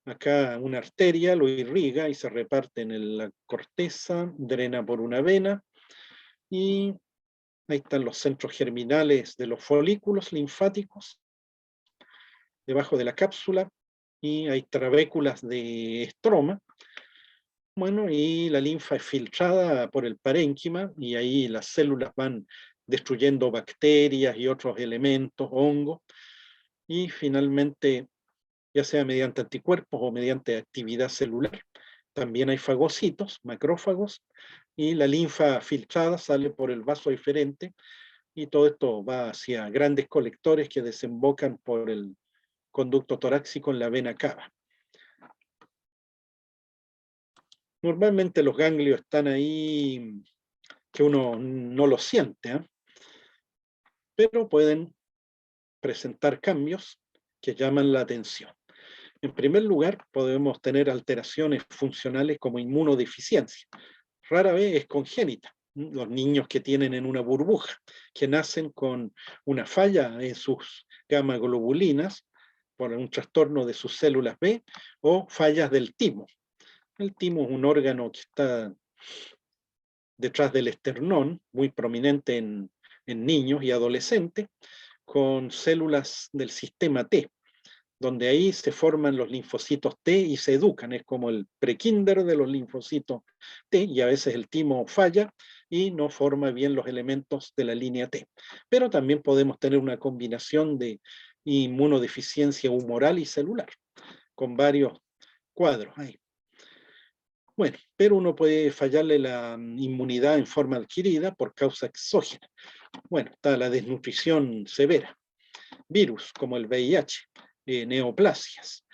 acá una arteria lo irriga y se reparte en la corteza, drena por una vena, y ahí están los centros germinales de los folículos linfáticos, debajo de la cápsula, y hay trabéculas de estroma. Bueno, y la linfa es filtrada por el parénquima, y ahí las células van destruyendo bacterias y otros elementos, hongos, y finalmente, ya sea mediante anticuerpos o mediante actividad celular, también hay fagocitos, macrófagos, y la linfa filtrada sale por el vaso eferente, y todo esto va hacia grandes colectores que desembocan por el conducto torácico en la vena cava. Normalmente los ganglios están ahí que uno no los siente, ¿eh? Pero pueden presentar cambios que llaman la atención. En primer lugar, podemos tener alteraciones funcionales como inmunodeficiencia. Rara vez es congénita. Los niños que tienen en una burbuja, que nacen con una falla en sus gamma globulinas por un trastorno de sus células B o fallas del timo. El timo es un órgano que está detrás del esternón, muy prominente en niños y adolescentes, con células del sistema T, donde ahí se forman los linfocitos T y se educan, es como el prekinder de los linfocitos T, y a veces el timo falla y no forma bien los elementos de la línea T. Pero también podemos tener una combinación de inmunodeficiencia humoral y celular, con varios cuadros ahí. Bueno, pero uno puede fallarle la inmunidad en forma adquirida por causa exógena. Bueno, está la desnutrición severa, virus como el VIH, neoplasias,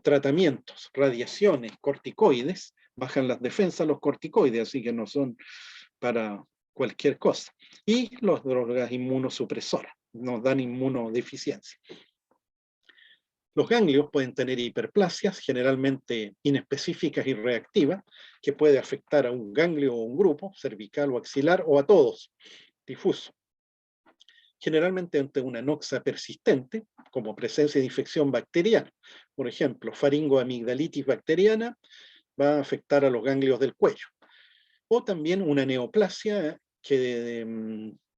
tratamientos, radiaciones, corticoides, bajan las defensas los corticoides, así que no son para cualquier cosa. Y las drogas inmunosupresoras, nos dan inmunodeficiencia. Los ganglios pueden tener hiperplasias, generalmente inespecíficas y reactivas, que puede afectar a un ganglio o un grupo, cervical o axilar, o a todos, difuso. Generalmente ante una noxa persistente, como presencia de infección bacteriana. Por ejemplo, faringoamigdalitis bacteriana va a afectar a los ganglios del cuello. O también una neoplasia que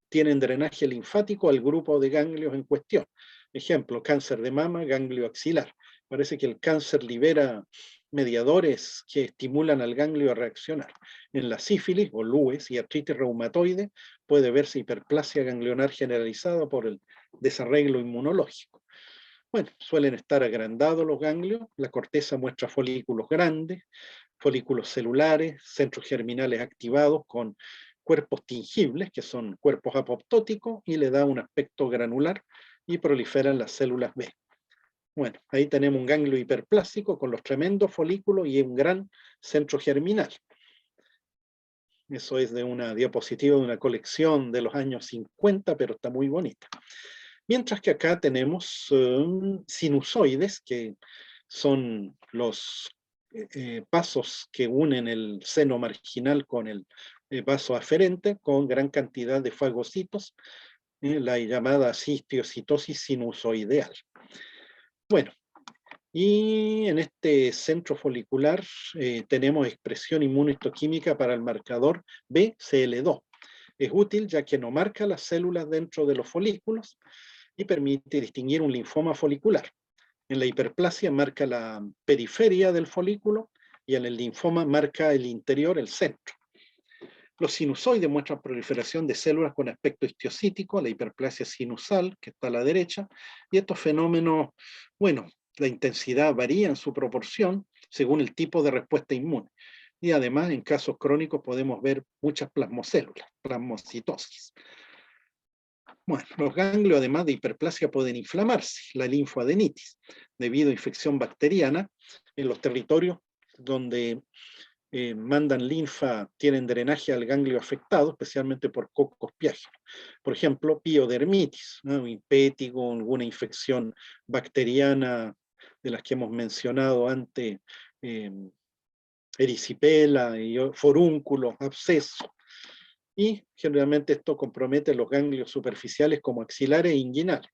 tienen drenaje linfático al grupo de ganglios en cuestión. Ejemplo, cáncer de mama, ganglio axilar. Parece que el cáncer libera mediadores que estimulan al ganglio a reaccionar. En la sífilis o lues y artritis reumatoide puede verse hiperplasia ganglionar generalizada por el desarreglo inmunológico. Bueno, suelen estar agrandados los ganglios, la corteza muestra folículos grandes, folículos celulares, centros germinales activados con cuerpos tingibles, que son cuerpos apoptóticos, y le da un aspecto granular y proliferan las células B. Bueno, ahí tenemos un ganglio hiperplástico con los tremendos folículos y un gran centro germinal. Eso es de una diapositiva de una colección de los años 50, pero está muy bonita. Mientras que acá tenemos sinusoides, que son los vasos que unen el seno marginal con el vaso aferente, con gran cantidad de fagocitos, la llamada cistiocitosis sinusoideal. Bueno, y en este centro folicular tenemos expresión inmunohistoquímica para el marcador BCL2. Es útil ya que no marca las células dentro de los folículos y permite distinguir un linfoma folicular. En la hiperplasia marca la periferia del folículo y en el linfoma marca el interior, el centro. Los sinusoides muestran proliferación de células con aspecto histiocítico, la hiperplasia sinusal, que está a la derecha, y estos fenómenos, bueno, la intensidad varía en su proporción según el tipo de respuesta inmune. Y además, en casos crónicos podemos ver muchas plasmocélulas, plasmocitosis. Bueno, los ganglios, además de hiperplasia, pueden inflamarse, la linfoadenitis, debido a infección bacteriana en los territorios donde mandan linfa, tienen drenaje al ganglio afectado, especialmente por cocos piágenes. Por ejemplo, piodermitis, ¿no? Un impétigo, alguna infección bacteriana de las que hemos mencionado antes, erisipela, forúnculos, abscesos. Y generalmente esto compromete los ganglios superficiales como axilares e inguinales.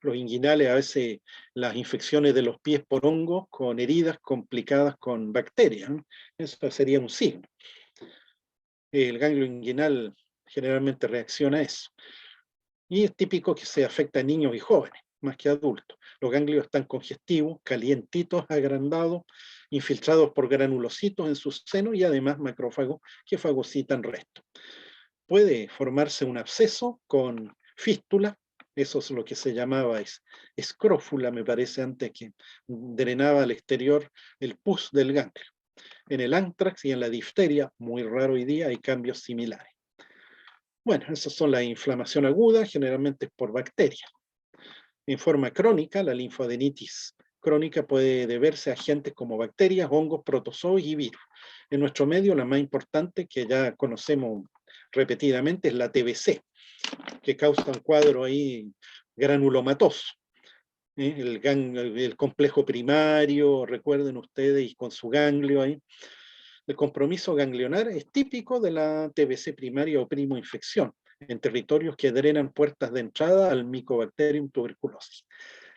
Los inguinales, a veces las infecciones de los pies por hongos con heridas complicadas con bacterias, ¿no? Eso sería un signo. El ganglio inguinal generalmente reacciona a eso. Y es típico que se afecta a niños y jóvenes, más que adultos. Los ganglios están congestivos, calientitos, agrandados, infiltrados por granulocitos en sus senos y además macrófagos que fagocitan restos. Puede formarse un absceso con fístula, eso es lo que se llamaba escrófula, me parece, antes, que drenaba al exterior el pus del ganglio. En el ántrax y en la difteria, muy raro hoy día, hay cambios similares. Bueno, esas son la inflamación aguda, generalmente es por bacterias. En forma crónica, la linfoadenitis crónica puede deberse a agentes como bacterias, hongos, protozoos y virus. En nuestro medio, la más importante, que ya conocemos repetidamente, es la TBC, que causa un cuadro ahí granulomatoso. El complejo primario, recuerden ustedes, y con su ganglio ahí. El compromiso ganglionar es típico de la TBC primaria o primoinfección, en territorios que drenan puertas de entrada al Mycobacterium tuberculosis.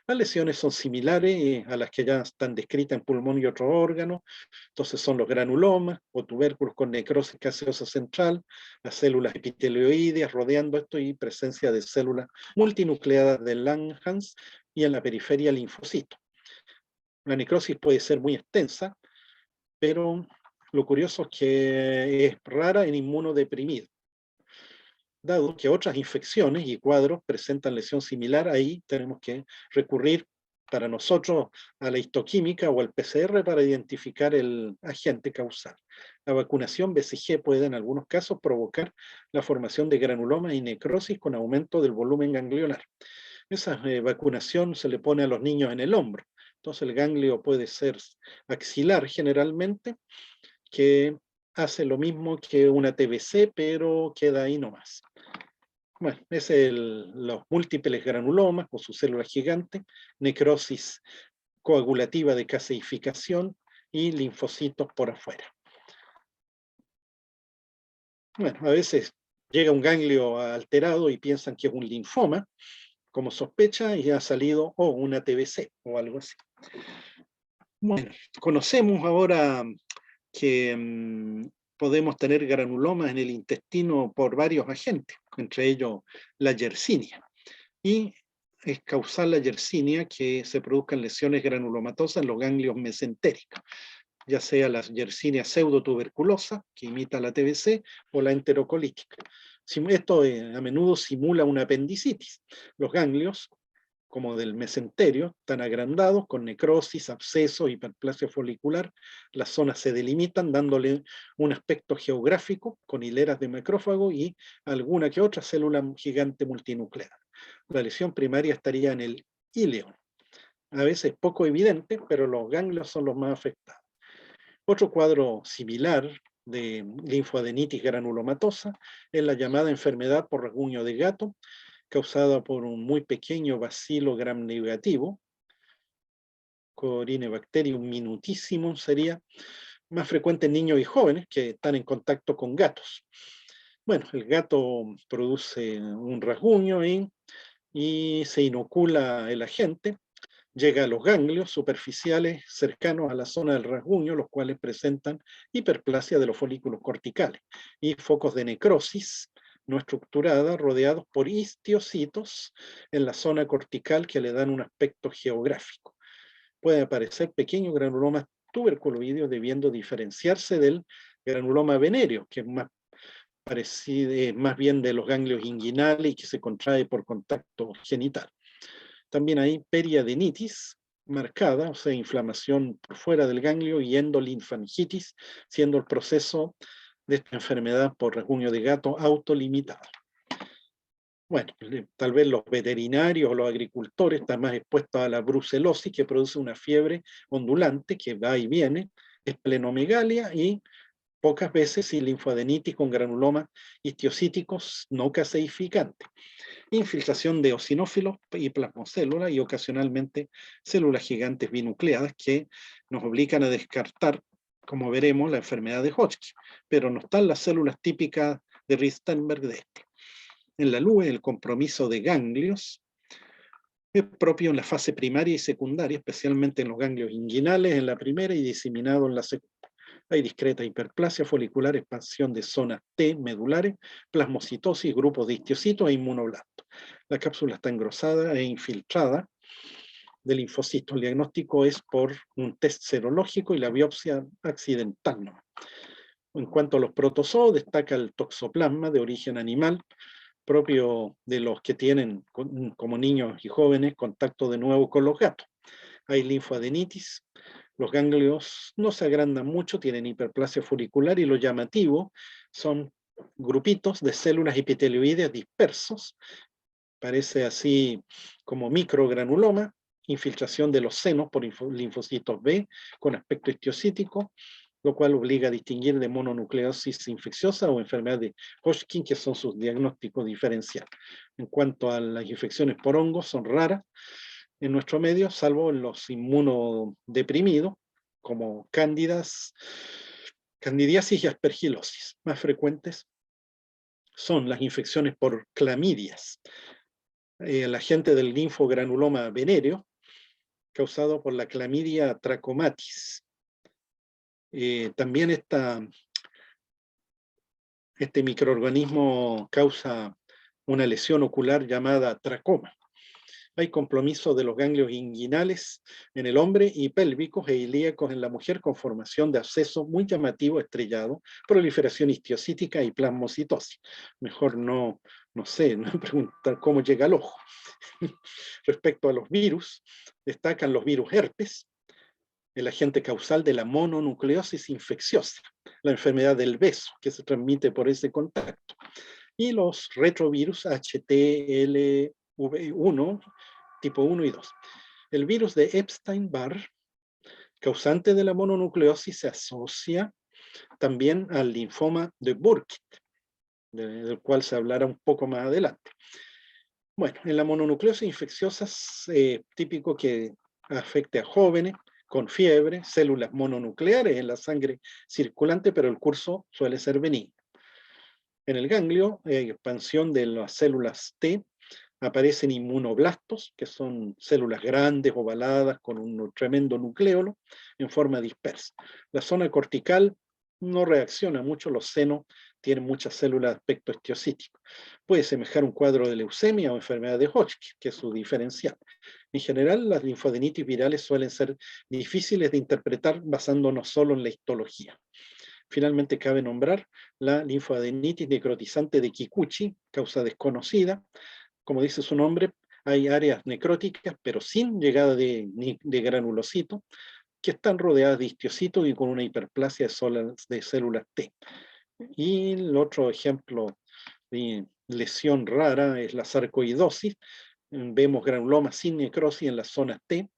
Las lesiones son similares a las que ya están descritas en pulmón y otros órganos. Entonces son los granulomas o tubérculos con necrosis gaseosa central, las células epitelioideas rodeando esto y presencia de células multinucleadas de Langhans y en la periferia linfocitos. La necrosis puede ser muy extensa, pero lo curioso es que es rara en inmunodeprimidos. Dado que otras infecciones y cuadros presentan lesión similar, ahí tenemos que recurrir para nosotros a la histoquímica o al PCR para identificar el agente causal. La vacunación BCG puede en algunos casos provocar la formación de granulomas y necrosis con aumento del volumen ganglionar. Esa vacunación se le pone a los niños en el hombro Entonces el ganglio puede ser axilar generalmente, que hace lo mismo que una TBC, pero queda ahí nomás. Bueno, ese es los múltiples granulomas con sus células gigantes, necrosis coagulativa de caseificación y linfocitos por afuera. Bueno, a veces llega un ganglio alterado y piensan que es un linfoma, como sospecha, y ha salido una TBC o algo así. Bueno, conocemos ahora que podemos tener granulomas en el intestino por varios agentes, entre ellos la yersinia. Y es causal la yersinia que se produzcan lesiones granulomatosas en los ganglios mesentéricos, ya sea la yersinia pseudotuberculosa, que imita la TBC, o la enterocolítica. Esto a menudo simula una apendicitis. Los ganglios, como del mesenterio, están agrandados con necrosis, abscesos, hiperplasia folicular. Las zonas se delimitan dándole un aspecto geográfico con hileras de macrófago y alguna que otra célula gigante multinuclear. La lesión primaria estaría en el íleo. A veces poco evidente, pero los ganglios son los más afectados. Otro cuadro similar de linfoadenitis granulomatosa es la llamada enfermedad por rasguño de gato, causada por un muy pequeño bacilo gram negativo, Corynebacterium minutissimum sería, más frecuente en niños y jóvenes que están en contacto con gatos. Bueno, el gato produce un rasguño y se inocula el agente, llega a los ganglios superficiales cercanos a la zona del rasguño, los cuales presentan hiperplasia de los folículos corticales y focos de necrosis no estructurada rodeados por histiocitos en la zona cortical que le dan un aspecto geográfico. Pueden aparecer pequeños granulomas tuberculoideos debiendo diferenciarse del granuloma venéreo, que es más parecido, más bien de los ganglios inguinales y que se contrae por contacto genital. También hay periadenitis marcada, o sea, inflamación por fuera del ganglio y endolinfangitis, siendo el proceso de esta enfermedad por rasguño de gato autolimitado. Bueno, tal vez los veterinarios o los agricultores están más expuestos a la brucelosis, que produce una fiebre ondulante que va y viene, esplenomegalia y pocas veces linfoadenitis con granulomas histiocíticos no caseificantes. Infiltración de eosinófilos y plasmocélulas y ocasionalmente células gigantes binucleadas que nos obligan a descartar, como veremos, la enfermedad de Hodgkin, pero no están las células típicas de Ristenberg de este. En la LUE, el compromiso de ganglios es propio en la fase primaria y secundaria, especialmente en los ganglios inguinales en la primera y diseminado en la segunda. Hay discreta hiperplasia folicular, expansión de zonas T medulares, plasmocitosis, grupos de histiocitos e inmunoblastos. La cápsula está engrosada e infiltrada de linfocitos. El diagnóstico es por un test serológico y la biopsia accidental, ¿no? En cuanto a los protozoos, destaca el toxoplasma de origen animal, propio de los que tienen, como niños y jóvenes, contacto de nuevo con los gatos. Hay linfoadenitis, los ganglios no se agrandan mucho, tienen hiperplasia folicular y lo llamativo son grupitos de células epitelioideas dispersos, parece así como microgranuloma, infiltración de los senos por linfocitos B con aspecto histiocítico, lo cual obliga a distinguir de mononucleosis infecciosa o enfermedad de Hodgkin, que son sus diagnósticos diferenciales. En cuanto a las infecciones por hongos, son raras en nuestro medio, salvo en los inmunodeprimidos, como candidiasis y aspergilosis. Más frecuentes son las infecciones por clamidias, el agente del linfogranuloma venéreo, causado por la clamidia trachomatis. También este microorganismo causa una lesión ocular llamada tracoma. Hay compromiso de los ganglios inguinales en el hombre y pélvicos e ilíacos en la mujer con formación de absceso muy llamativo estrellado, proliferación histiocítica y plasmocitosis. Mejor no sé, no preguntar cómo llega al ojo. Respecto a los virus, destacan los virus herpes, el agente causal de la mononucleosis infecciosa, la enfermedad del beso, que se transmite por ese contacto, y los retrovirus HTLV1, tipo 1 y 2. El virus de Epstein-Barr, causante de la mononucleosis, se asocia también al linfoma de Burkitt, del cual se hablará un poco más adelante. Bueno, en la mononucleosis infecciosa es típico que afecte a jóvenes con fiebre, células mononucleares en la sangre circulante, pero el curso suele ser benigno. En el ganglio, expansión de las células T, aparecen inmunoblastos, que son células grandes, ovaladas, con un tremendo nucleolo en forma dispersa. La zona cortical no reacciona mucho, los senos tienen muchas células de aspecto estiocítico. Puede semejar un cuadro de leucemia o enfermedad de Hodgkin, que es su diferencial. En general, las linfadenitis virales suelen ser difíciles de interpretar basándonos solo en la histología. Finalmente, cabe nombrar la linfadenitis necrotizante de Kikuchi, causa desconocida. Como dice su nombre, hay áreas necróticas, pero sin llegada de granulocito, que están rodeadas de histocitos y con una hiperplasia de células T. Y el otro ejemplo de lesión rara es la sarcoidosis. Vemos granulomas sin necrosis en las zonas T,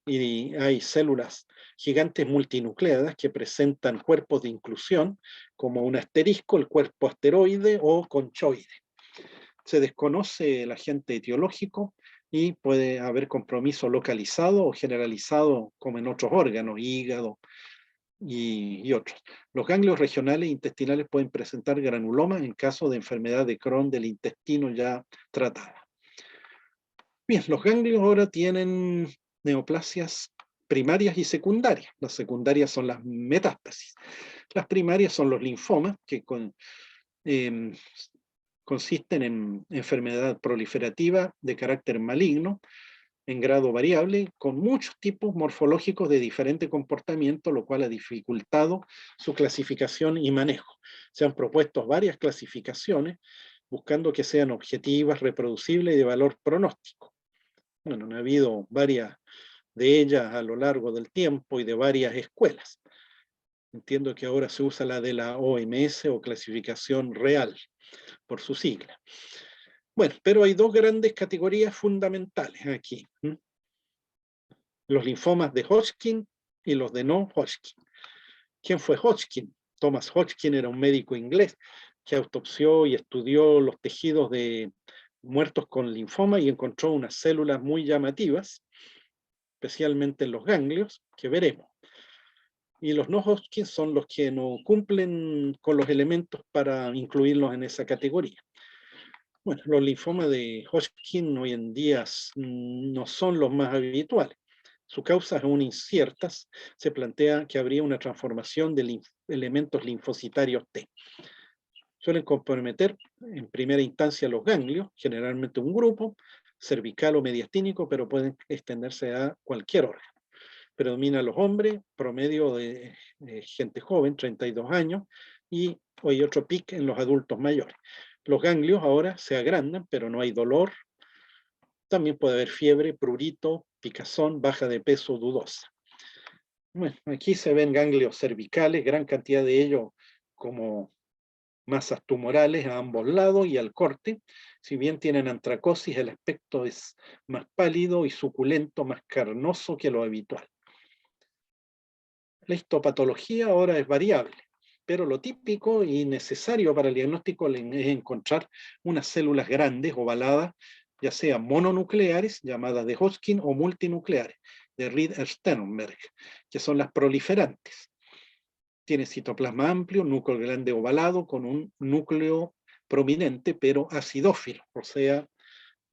y hay células gigantes multinucleadas que presentan cuerpos de inclusión, como un asterisco, el cuerpo asteroide o conchoide. Se desconoce el agente etiológico y puede haber compromiso localizado o generalizado, como en otros órganos, hígado y otros. Los ganglios regionales intestinales pueden presentar granulomas en caso de enfermedad de Crohn del intestino ya tratada. Bien, los ganglios ahora tienen neoplasias primarias y secundarias. Las secundarias son las metástasis. Las primarias son los linfomas, que consisten en enfermedad proliferativa de carácter maligno, en grado variable, con muchos tipos morfológicos de diferente comportamiento, lo cual ha dificultado su clasificación y manejo. Se han propuesto varias clasificaciones, buscando que sean objetivas, reproducibles y de valor pronóstico. Bueno, ha habido varias de ellas a lo largo del tiempo y de varias escuelas. Entiendo que ahora se usa la de la OMS o clasificación real, por su sigla. Bueno, pero hay dos grandes categorías fundamentales aquí. Los linfomas de Hodgkin y los de no Hodgkin. ¿Quién fue Hodgkin? Thomas Hodgkin era un médico inglés que autopsió y estudió los tejidos de muertos con linfoma y encontró unas células muy llamativas, especialmente en los ganglios, que veremos. Y los no Hodgkin son los que no cumplen con los elementos para incluirlos en esa categoría. Bueno, los linfomas de Hodgkin hoy en día no son los más habituales. Sus causas aún inciertas. Se plantea que habría una transformación de elementos linfocitarios T. Suelen comprometer en primera instancia los ganglios, generalmente un grupo, cervical o mediastínico, pero pueden extenderse a cualquier órgano. Predomina los hombres, promedio de gente joven, 32 años, y hay otro pic en los adultos mayores. Los ganglios ahora se agrandan, pero no hay dolor. También puede haber fiebre, prurito, picazón, baja de peso dudosa. Bueno, aquí se ven ganglios cervicales, gran cantidad de ellos como masas tumorales a ambos lados y al corte. Si bien tienen antracosis, el aspecto es más pálido y suculento, más carnoso que lo habitual. La histopatología ahora es variable, pero lo típico y necesario para el diagnóstico es encontrar unas células grandes, ovaladas, ya sean mononucleares, llamadas de Hodgkin, o multinucleares, de Reed-Sternberg, que son las proliferantes. Tiene citoplasma amplio, núcleo grande ovalado, con un núcleo prominente, pero acidófilo, o sea,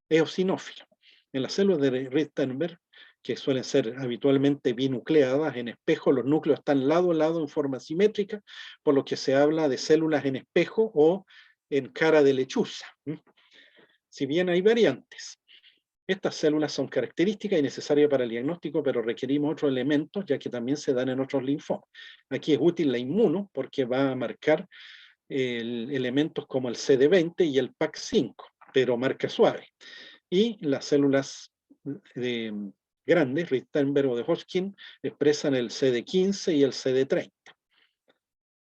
eosinófilo. En las células de Reed-Sternberg, que suelen ser habitualmente binucleadas, en espejo los núcleos están lado a lado en forma simétrica, por lo que se habla de células en espejo o en cara de lechuza. Si bien hay variantes, estas células son características y necesarias para el diagnóstico, pero requerimos otros elementos, ya que también se dan en otros linfomas. Aquí es útil la inmuno, porque va a marcar elementos como el CD20 y el PAC5, pero marca suave. Y las células grandes, Reed-Sternberg o de Hodgkin, expresan el CD15 y el CD30.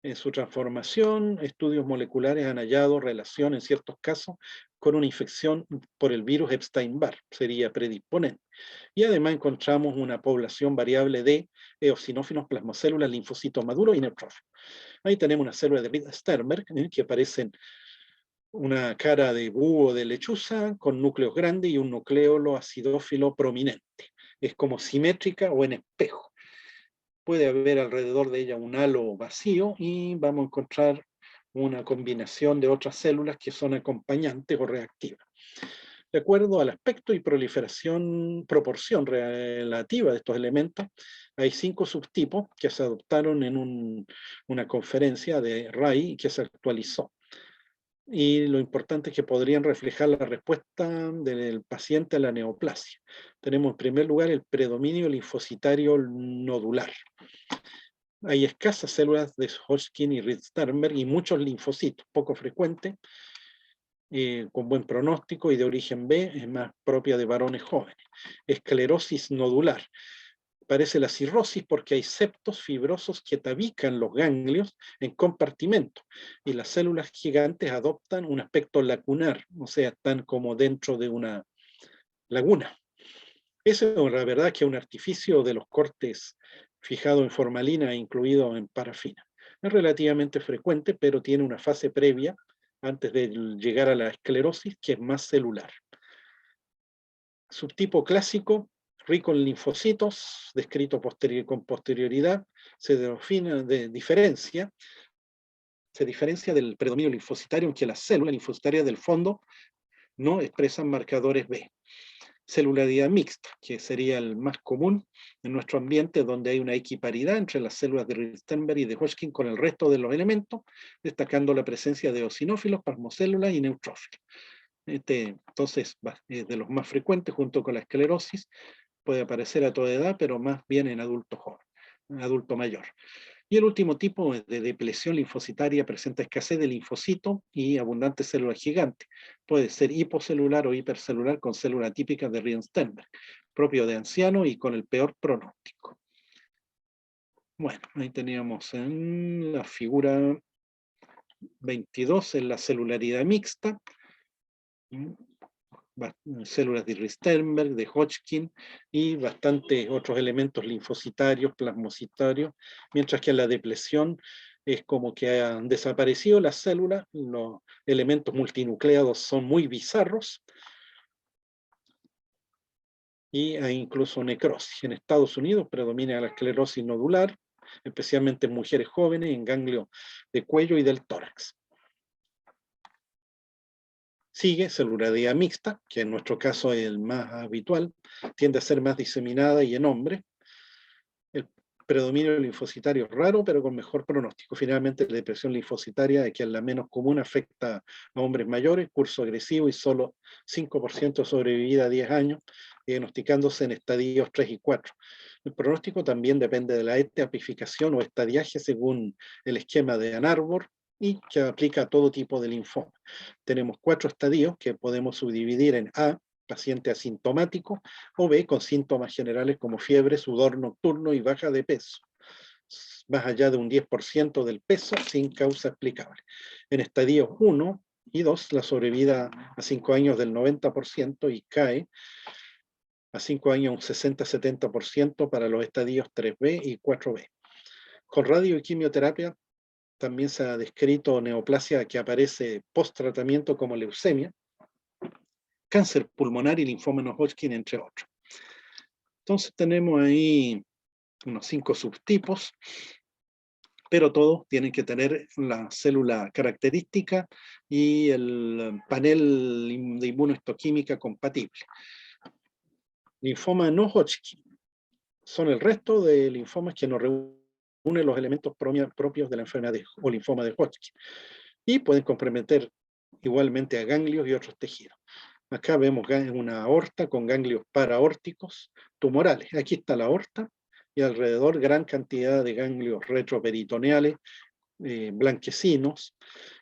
En su transformación, estudios moleculares han hallado relación en ciertos casos con una infección por el virus Epstein-Barr, sería predisponente. Y además encontramos una población variable de eosinófilos, plasmacélulas, linfocitos maduros y neutrófilos. Ahí tenemos una célula de Reed-Sternberg, que aparecen una cara de búho de lechuza con núcleos grandes y un nucleolo acidófilo prominente. Es como simétrica o en espejo. Puede haber alrededor de ella un halo vacío y vamos a encontrar una combinación de otras células que son acompañantes o reactivas. De acuerdo al aspecto y proporción relativa de estos elementos, hay 5 subtipos que se adoptaron en una conferencia de RAI y que se actualizó. Y lo importante es que podrían reflejar la respuesta del paciente a la neoplasia. Tenemos en primer lugar el predominio linfocitario nodular. Hay escasas células de Hodgkin y Reed-Sternberg y muchos linfocitos, poco frecuentes, con buen pronóstico y de origen B, es más propia de varones jóvenes. Esclerosis nodular. Parece la cirrosis porque hay septos fibrosos que tabican los ganglios en compartimentos y las células gigantes adoptan un aspecto lacunar, o sea, están como dentro de una laguna. Eso la verdad que es un artificio de los cortes fijado en formalina e incluido en parafina. Es relativamente frecuente, pero tiene una fase previa antes de llegar a la esclerosis que es más celular. Subtipo clásico, rico en linfocitos, descrito con posterioridad, se diferencia del predominio linfocitario, en que las células linfocitarias del fondo no expresan marcadores B. Celularidad mixta, que sería el más común en nuestro ambiente, donde hay una equiparidad entre las células de Reed-Sternberg y de Hodgkin con el resto de los elementos, destacando la presencia de eosinófilos, plasmocélulas y neutrófilos. Entonces, de los más frecuentes, junto con la esclerosis, puede aparecer a toda edad, pero más bien en adulto joven, en adulto mayor. Y el último tipo de depresión linfocitaria presenta escasez de linfocito y abundante célula gigante. Puede ser hipocelular o hipercelular con célula típica de Reed-Sternberg, propio de anciano y con el peor pronóstico. Bueno, ahí teníamos en la figura 22 en la celularidad mixta, células de Reed-Sternberg, de Hodgkin y bastantes otros elementos linfocitarios, plasmocitarios, mientras que en la depresión es como que han desaparecido las células, los elementos multinucleados son muy bizarros y hay incluso necrosis. En Estados Unidos predomina la esclerosis nodular, especialmente en mujeres jóvenes, en ganglios de cuello y del tórax. Sigue celularidad mixta, que en nuestro caso es el más habitual, tiende a ser más diseminada y en hombres. El predominio linfocitario es raro, pero con mejor pronóstico. Finalmente, la depresión linfocitaria, que es la menos común, afecta a hombres mayores, curso agresivo y solo 5% sobrevivida a 10 años, diagnosticándose en estadios 3 y 4. El pronóstico también depende de la etipificación o estadiaje según el esquema de Ann Arbor, y que aplica a todo tipo de linfoma. Tenemos 4 estadios que podemos subdividir en A, paciente asintomático, o B, con síntomas generales como fiebre, sudor nocturno y baja de peso, más allá de un 10% del peso sin causa explicable. En estadios 1 y 2, la sobrevida a 5 años del 90% y cae a 5 años un 60-70% para los estadios 3B y 4B. Con radio y quimioterapia también se ha descrito neoplasia que aparece post-tratamiento como leucemia, cáncer pulmonar y linfoma no Hodgkin, entre otros. Entonces tenemos ahí unos 5 subtipos, pero todos tienen que tener la célula característica y el panel de inmunohistoquímica compatible. Linfoma no Hodgkin son el resto de linfomas que nos reúnen los elementos propios de la enfermedad o linfoma de Hodgkin y pueden comprometer igualmente a ganglios y otros tejidos. Acá vemos una aorta con ganglios paraórticos tumorales. Aquí está la aorta y alrededor gran cantidad de ganglios retroperitoneales, blanquecinos.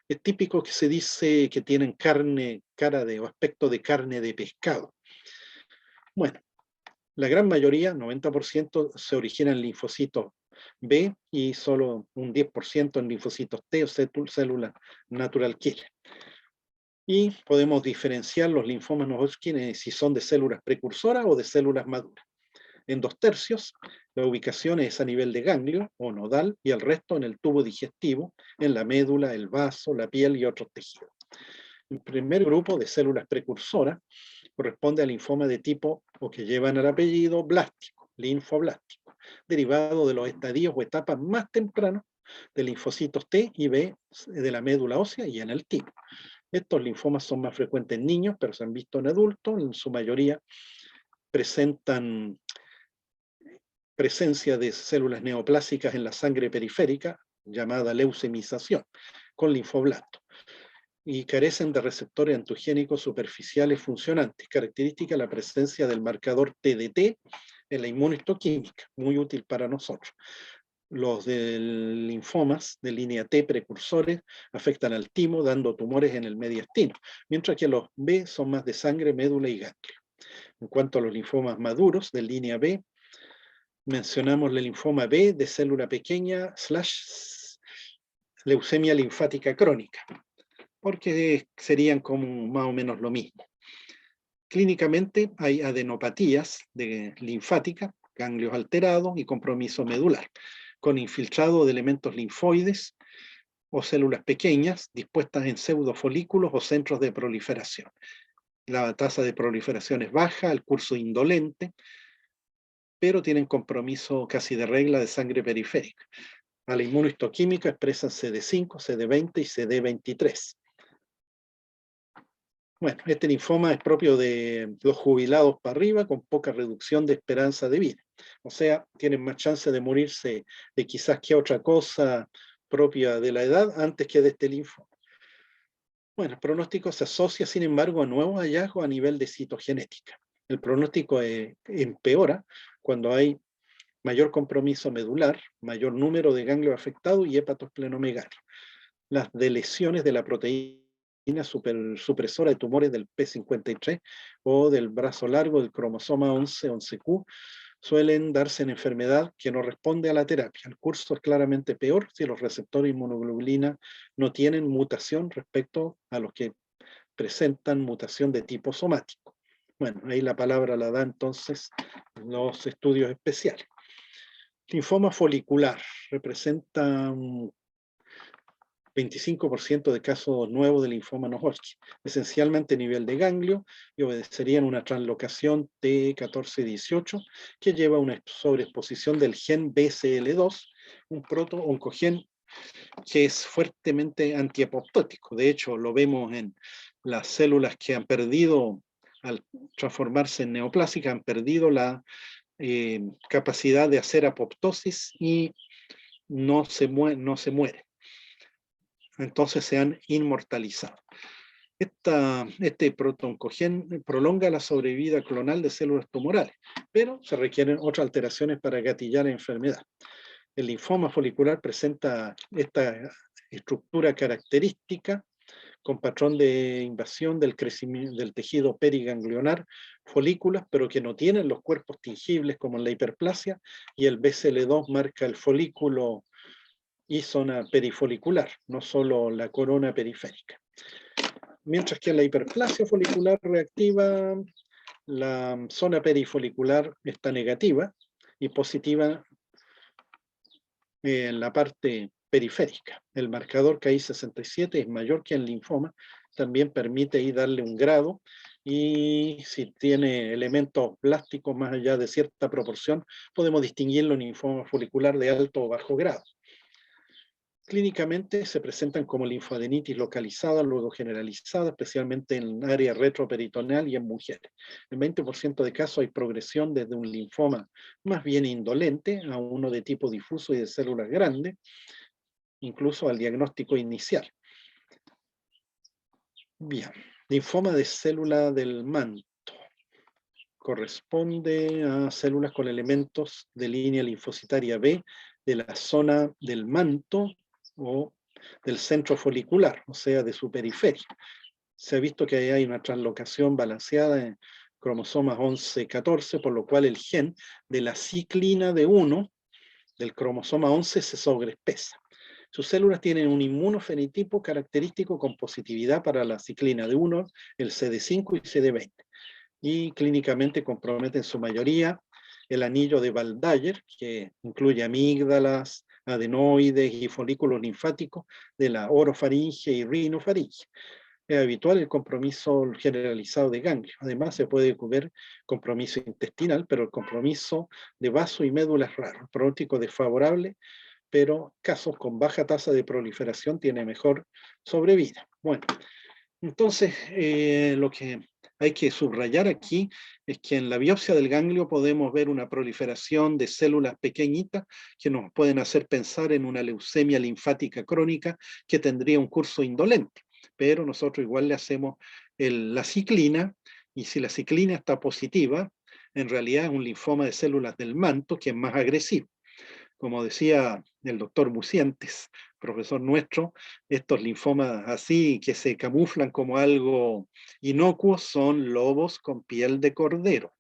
Es típico que se dice que tienen cara o aspecto de carne de pescado. Bueno, la gran mayoría, 90%, se origina en linfocitos B y solo un 10% en linfocitos T o células natural killer. Y podemos diferenciar los linfomas no Hodgkin si son de células precursoras o de células maduras. En 2/3, la ubicación es a nivel de ganglio o nodal y el resto en el tubo digestivo, en la médula, el vaso, la piel y otros tejidos. El primer grupo de células precursoras corresponde al linfoma de tipo o que llevan el apellido blástico, linfoblástico, derivado de los estadios o etapas más tempranos de linfocitos T y B de la médula ósea y en el timo. Estos linfomas son más frecuentes en niños, pero se han visto en adultos. En su mayoría presentan presencia de células neoplásicas en la sangre periférica, llamada leucemización, con linfoblastos, y carecen de receptores antigénicos superficiales funcionantes, característica la presencia del marcador TDT en la inmunohistoquímica, muy útil para nosotros. Los linfomas de línea T precursores afectan al timo, dando tumores en el mediastino, mientras que los B son más de sangre, médula y ganglio. En cuanto a los linfomas maduros de línea B, mencionamos el linfoma B de célula pequeña / leucemia linfática crónica, porque serían como más o menos lo mismo. Clínicamente hay adenopatías linfáticas, ganglios alterados y compromiso medular, con infiltrado de elementos linfoides o células pequeñas dispuestas en pseudofolículos o centros de proliferación. La tasa de proliferación es baja, el curso indolente, pero tienen compromiso casi de regla de sangre periférica. A la inmunohistoquímica expresan CD5, CD20 y CD23. Bueno, este linfoma es propio de los jubilados para arriba, con poca reducción de esperanza de vida. O sea, tienen más chance de morirse de quizás que otra cosa propia de la edad antes que de este linfoma. Bueno, el pronóstico se asocia, sin embargo, a nuevos hallazgos a nivel de citogenética. El pronóstico empeora cuando hay mayor compromiso medular, mayor número de ganglios afectados y hepatosplenomegalia. Las deleciones de la proteína supresora de tumores del P53 o del brazo largo del cromosoma 11q suelen darse en enfermedad que no responde a la terapia. El curso es claramente peor si los receptores de inmunoglobulina no tienen mutación respecto a los que presentan mutación de tipo somático. Bueno, ahí la palabra la da entonces los estudios especiales. Linfoma folicular representa un 25% de casos nuevos de linfoma no Hodgkin, esencialmente a nivel de ganglio, y obedecerían una translocación T1418 que lleva a una sobreexposición del gen BCL2, un proto-oncogen que es fuertemente antiapoptótico. De hecho, lo vemos en las células que han perdido, al transformarse en neoplásicas, han perdido la capacidad de hacer apoptosis y no se muere. Entonces se han inmortalizado. Este protooncogen prolonga la sobrevida clonal de células tumorales, pero se requieren otras alteraciones para gatillar la enfermedad. El linfoma folicular presenta esta estructura característica con patrón de invasión del crecimiento del tejido periganglionar, folículas, pero que no tienen los cuerpos tingibles como en la hiperplasia, y el BCL2 marca el folículo y zona perifolicular, no solo la corona periférica. Mientras que en la hiperplasia folicular reactiva, la zona perifolicular está negativa y positiva en la parte periférica. El marcador KI67 es mayor que en linfoma, también permite ahí darle un grado, y si tiene elementos plásticos más allá de cierta proporción, podemos distinguirlo en linfoma folicular de alto o bajo grado. Clínicamente se presentan como linfoadenitis localizada, luego generalizada, especialmente en área retroperitoneal y en mujeres. En 20% de casos hay progresión desde un linfoma más bien indolente a uno de tipo difuso y de células grandes, incluso al diagnóstico inicial. Bien, linfoma de célula del manto. Corresponde a células con elementos de línea linfocitaria B de la zona del manto o del centro folicular, o sea, de su periferia. Se ha visto que ahí hay una translocación balanceada en cromosomas 11-14, por lo cual el gen de la ciclina de 1 del cromosoma 11 se sobreespesa. Sus células tienen un inmunofenotipo característico con positividad para la ciclina D1, el CD5 y CD20. Y clínicamente compromete en su mayoría el anillo de Waldeyer, que incluye amígdalas, adenoides y folículos linfáticos de la orofaringe y rinofaringe. Es habitual el compromiso generalizado de ganglio. Además, se puede ver compromiso intestinal, pero el compromiso de vaso y médula es raro. Pronóstico desfavorable, pero casos con baja tasa de proliferación tiene mejor sobrevida. Bueno, entonces lo que hay que subrayar aquí es que en la biopsia del ganglio podemos ver una proliferación de células pequeñitas que nos pueden hacer pensar en una leucemia linfática crónica que tendría un curso indolente, pero nosotros igual le hacemos la ciclina, y si la ciclina está positiva, en realidad es un linfoma de células del manto que es más agresivo. Como decía el doctor Bucientes, profesor nuestro, estos linfomas así que se camuflan como algo inocuo son lobos con piel de cordero.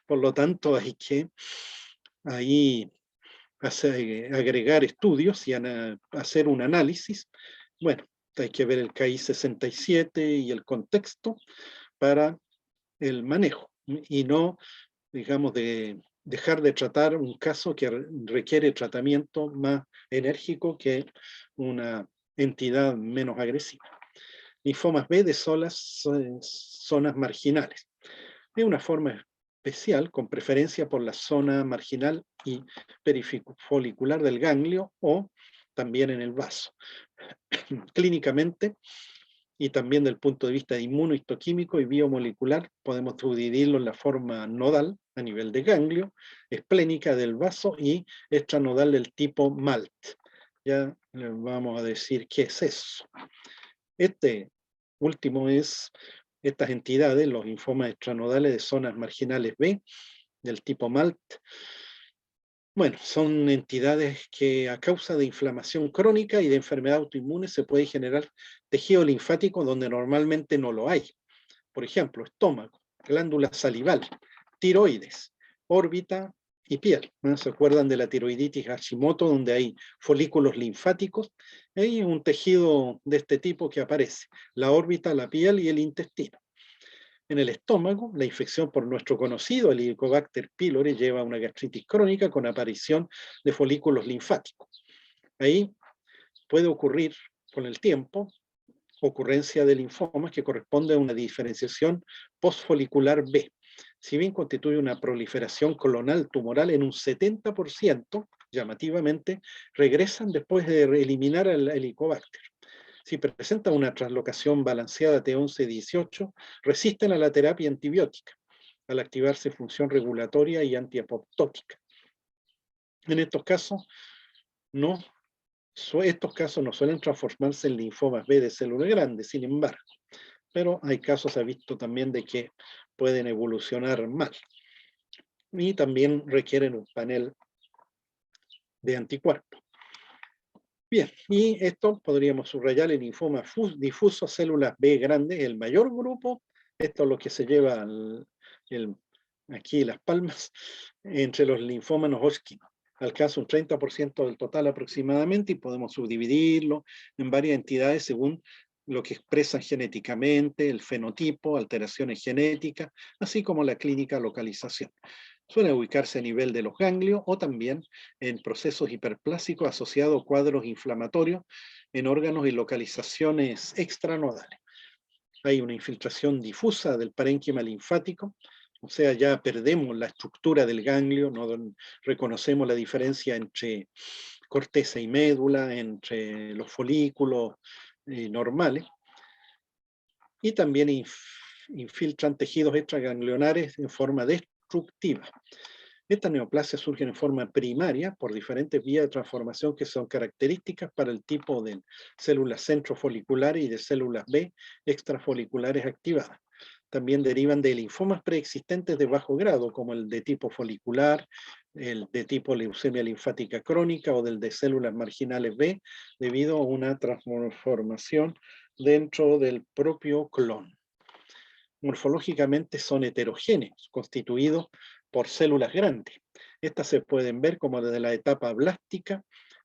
Por lo tanto, hay que ahí agregar estudios y hacer un análisis. Bueno, hay que ver el KI 67 y el contexto para el manejo, y no, digamos, de dejar de tratar un caso que requiere tratamiento más enérgico que una entidad menos agresiva. Linfomas B de zonas marginales. Es una forma especial con preferencia por la zona marginal y perifolicular del ganglio o también en el vaso. Clínicamente, y también del punto de vista inmunohistoquímico y biomolecular, podemos dividirlo en la forma nodal a nivel de ganglio, esplénica del vaso y extranodal del tipo MALT. Ya les vamos a decir qué es eso. Este último es estas entidades, los linfomas extranodales de zonas marginales B, del tipo MALT. Bueno, son entidades que a causa de inflamación crónica y de enfermedad autoinmune se puede generar tejido linfático donde normalmente no lo hay. Por ejemplo, estómago, glándula salival, tiroides, órbita y piel. ¿No? ¿Se acuerdan de la tiroiditis Hashimoto, donde hay folículos linfáticos? Hay un tejido de este tipo que aparece, la órbita, la piel y el intestino. En el estómago, la infección por nuestro conocido el Helicobacter pylori lleva a una gastritis crónica con aparición de folículos linfáticos. Ahí puede ocurrir con el tiempo ocurrencia de linfomas que corresponde a una diferenciación postfolicular B. Si bien constituye una proliferación clonal tumoral en un 70%, llamativamente, regresan después de eliminar al Helicobacter. Si presenta una translocación balanceada T11-18, resisten a la terapia antibiótica, al activarse función regulatoria y antiapoptótica. En estos casos, estos casos no suelen transformarse en linfomas B de células grandes, sin embargo, pero hay casos, se ha visto también, de que pueden evolucionar mal. Y también requieren un panel de anticuerpos. Bien, y esto podríamos subrayar el linfoma difuso, células B grandes, el mayor grupo. Esto es lo que se lleva aquí las palmas entre los linfomas no Hodgkin. Alcanza un 30% del total aproximadamente y podemos subdividirlo en varias entidades según lo que expresan genéticamente, el fenotipo, alteraciones genéticas, así como la clínica localización. Suele ubicarse a nivel de los ganglios o también en procesos hiperplásicos asociados a cuadros inflamatorios en órganos y localizaciones extranodales. Hay una infiltración difusa del parénquima linfático, o sea, ya perdemos la estructura del ganglio, no reconocemos la diferencia entre corteza y médula, entre los folículos normales, y también infiltran tejidos extraganglionares en forma destructiva. Estas neoplasias surgen en forma primaria por diferentes vías de transformación que son características para el tipo de células centrofoliculares y de células B extrafoliculares activadas. También derivan de linfomas preexistentes de bajo grado, como el de tipo folicular, el de tipo leucemia linfática crónica o del de células marginales B, debido a una transformación dentro del propio clon. Morfológicamente son heterogéneos, constituidos por células grandes. Estas se pueden ver como desde la etapa blástica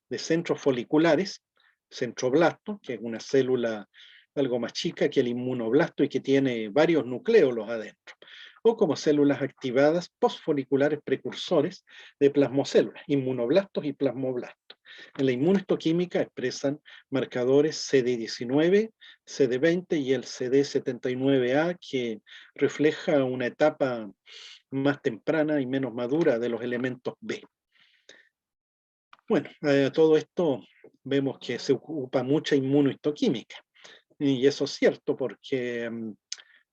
de centros foliculares, centroblasto, que es una célula algo más chica que el inmunoblasto y que tiene varios nucleolos adentro, o como células activadas postfoliculares precursores de plasmocélulas, inmunoblastos y plasmoblastos. En la inmunohistoquímica expresan marcadores CD19, CD20 y el CD79A, que refleja una etapa más temprana y menos madura de los elementos B. Bueno, todo esto vemos que se ocupa mucha inmunohistoquímica, y eso es cierto porque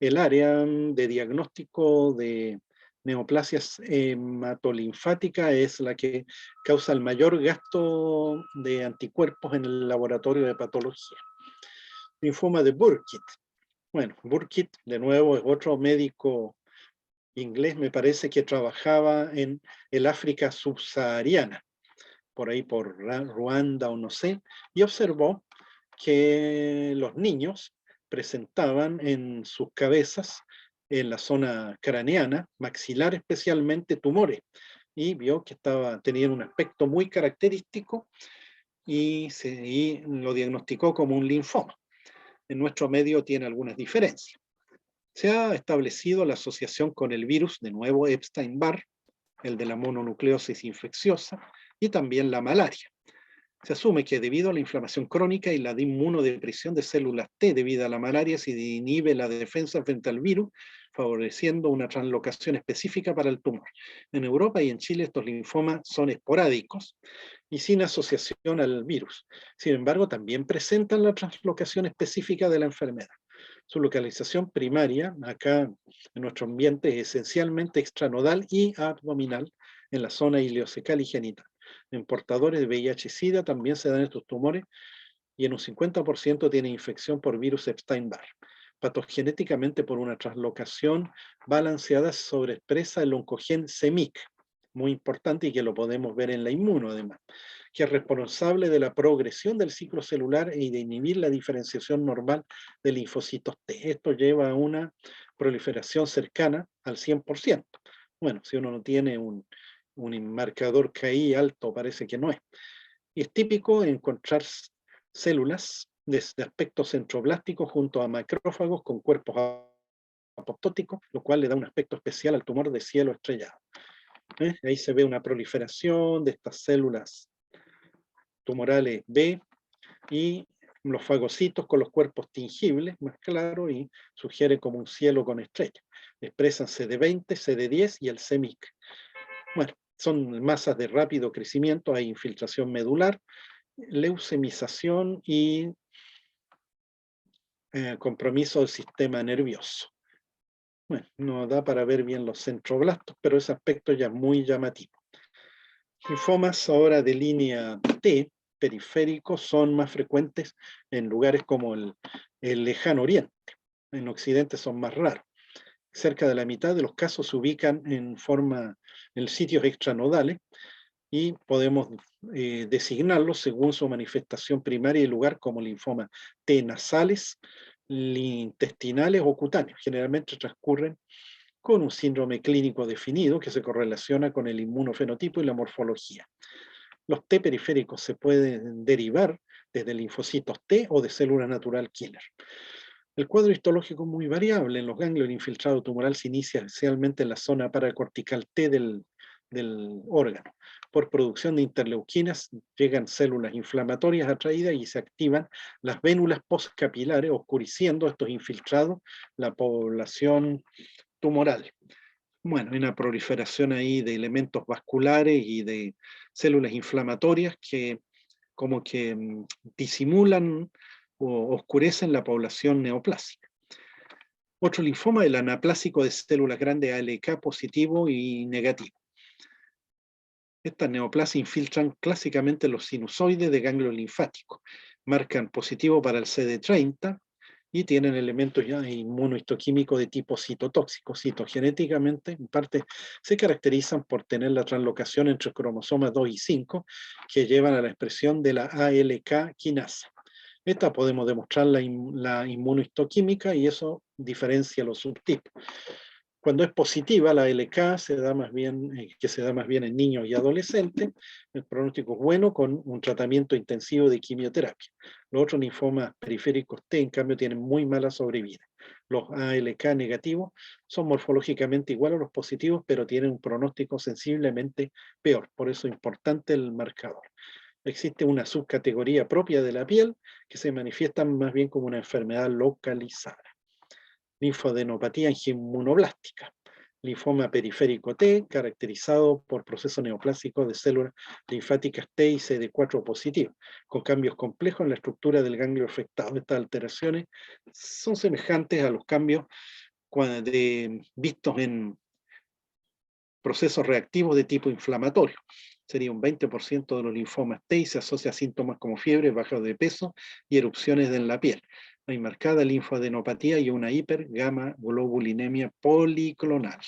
el área de diagnóstico de neoplasias hematolinfática es la que causa el mayor gasto de anticuerpos en el laboratorio de patología. Linfoma de Burkitt. Bueno, Burkitt, de nuevo, es otro médico inglés, me parece que trabajaba en el África subsahariana, por ahí por Ruanda o no sé, y observó que los niños presentaban en sus cabezas, en la zona craneana, maxilar especialmente, tumores, y vio que tenían un aspecto muy característico y lo diagnosticó como un linfoma. En nuestro medio tiene algunas diferencias. Se ha establecido la asociación con el virus, de nuevo Epstein-Barr, el de la mononucleosis infecciosa, y también la malaria. Se asume que debido a la inflamación crónica y la inmunodepresión de células T debido a la malaria se inhibe la defensa frente al virus, favoreciendo una translocación específica para el tumor. En Europa y en Chile estos linfomas son esporádicos y sin asociación al virus. Sin embargo, también presentan la translocación específica de la enfermedad. Su localización primaria, acá en nuestro ambiente, es esencialmente extranodal y abdominal, en la zona ileocecal y genital. En portadores de VIH-Sida también se dan estos tumores y en un 50% tiene infección por virus Epstein-Barr. Patogenéticamente por una translocación balanceada sobreexpresa el oncogen CEMIC, muy importante y que lo podemos ver en la inmuno además, que es responsable de la progresión del ciclo celular y de inhibir la diferenciación normal de linfocitos T. Esto lleva a una proliferación cercana al 100%. Bueno, si uno no tiene un marcador KI alto, parece que no es. Y es típico encontrar células de aspecto centroblástico junto a macrófagos con cuerpos apoptóticos, lo cual le da un aspecto especial al tumor de cielo estrellado. Ahí se ve una proliferación de estas células tumorales B y los fagocitos con los cuerpos tingibles, más claro, y sugiere como un cielo con estrellas. Expresan CD20, CD10 y el CEMIC. Bueno, son masas de rápido crecimiento, hay infiltración medular, leucemización y compromiso del sistema nervioso. Bueno, no da para ver bien los centroblastos, pero ese aspecto ya es muy llamativo. Linfomas ahora de línea T, periféricos, son más frecuentes en lugares como el lejano oriente. En occidente son más raros. Cerca de la mitad de los casos se ubican en sitios extranodales y podemos designarlos según su manifestación primaria y lugar como linfoma T nasales, intestinales o cutáneos. Generalmente transcurren con un síndrome clínico definido que se correlaciona con el inmunofenotipo y la morfología. Los T periféricos se pueden derivar desde linfocitos T o de células natural killer. El cuadro histológico es muy variable. En los ganglios el infiltrado tumoral se inicia especialmente en la zona paracortical T del órgano. Por producción de interleuquinas llegan células inflamatorias atraídas y se activan las vénulas postcapilares, oscureciendo estos infiltrados la población tumoral. Bueno, hay una proliferación ahí de elementos vasculares y de células inflamatorias que como que disimulan o oscurecen la población neoplásica. Otro linfoma, el anaplásico de células grandes ALK positivo y negativo. Estas neoplasias infiltran clásicamente los sinusoides de ganglio linfático, marcan positivo para el CD30 y tienen elementos ya inmunohistoquímicos de tipo citotóxico. Citogenéticamente, en parte, se caracterizan por tener la translocación entre cromosomas 2 y 5 que llevan a la expresión de la ALK quinasa. Esta podemos demostrar la inmunohistoquímica y eso diferencia los subtipos. Cuando es positiva, la LK que se da más bien en niños y adolescentes, el pronóstico es bueno con un tratamiento intensivo de quimioterapia. Los otros linfomas periféricos T, en cambio, tienen muy mala sobrevida. Los ALK negativos son morfológicamente iguales a los positivos, pero tienen un pronóstico sensiblemente peor. Por eso es importante el marcador. Existe una subcategoría propia de la piel que se manifiesta más bien como una enfermedad localizada. Linfoadenopatía inmunoblástica, linfoma periférico T, caracterizado por procesos neoplásicos de células linfáticas T y CD4 positivas, con cambios complejos en la estructura del ganglio afectado. Estas alteraciones son semejantes a los cambios vistos en procesos reactivos de tipo inflamatorio. Sería un 20% de los linfomas T y se asocia a síntomas como fiebre, baja de peso y erupciones en la piel. Hay marcada linfoadenopatía y una hipergamma-globulinemia policlonal.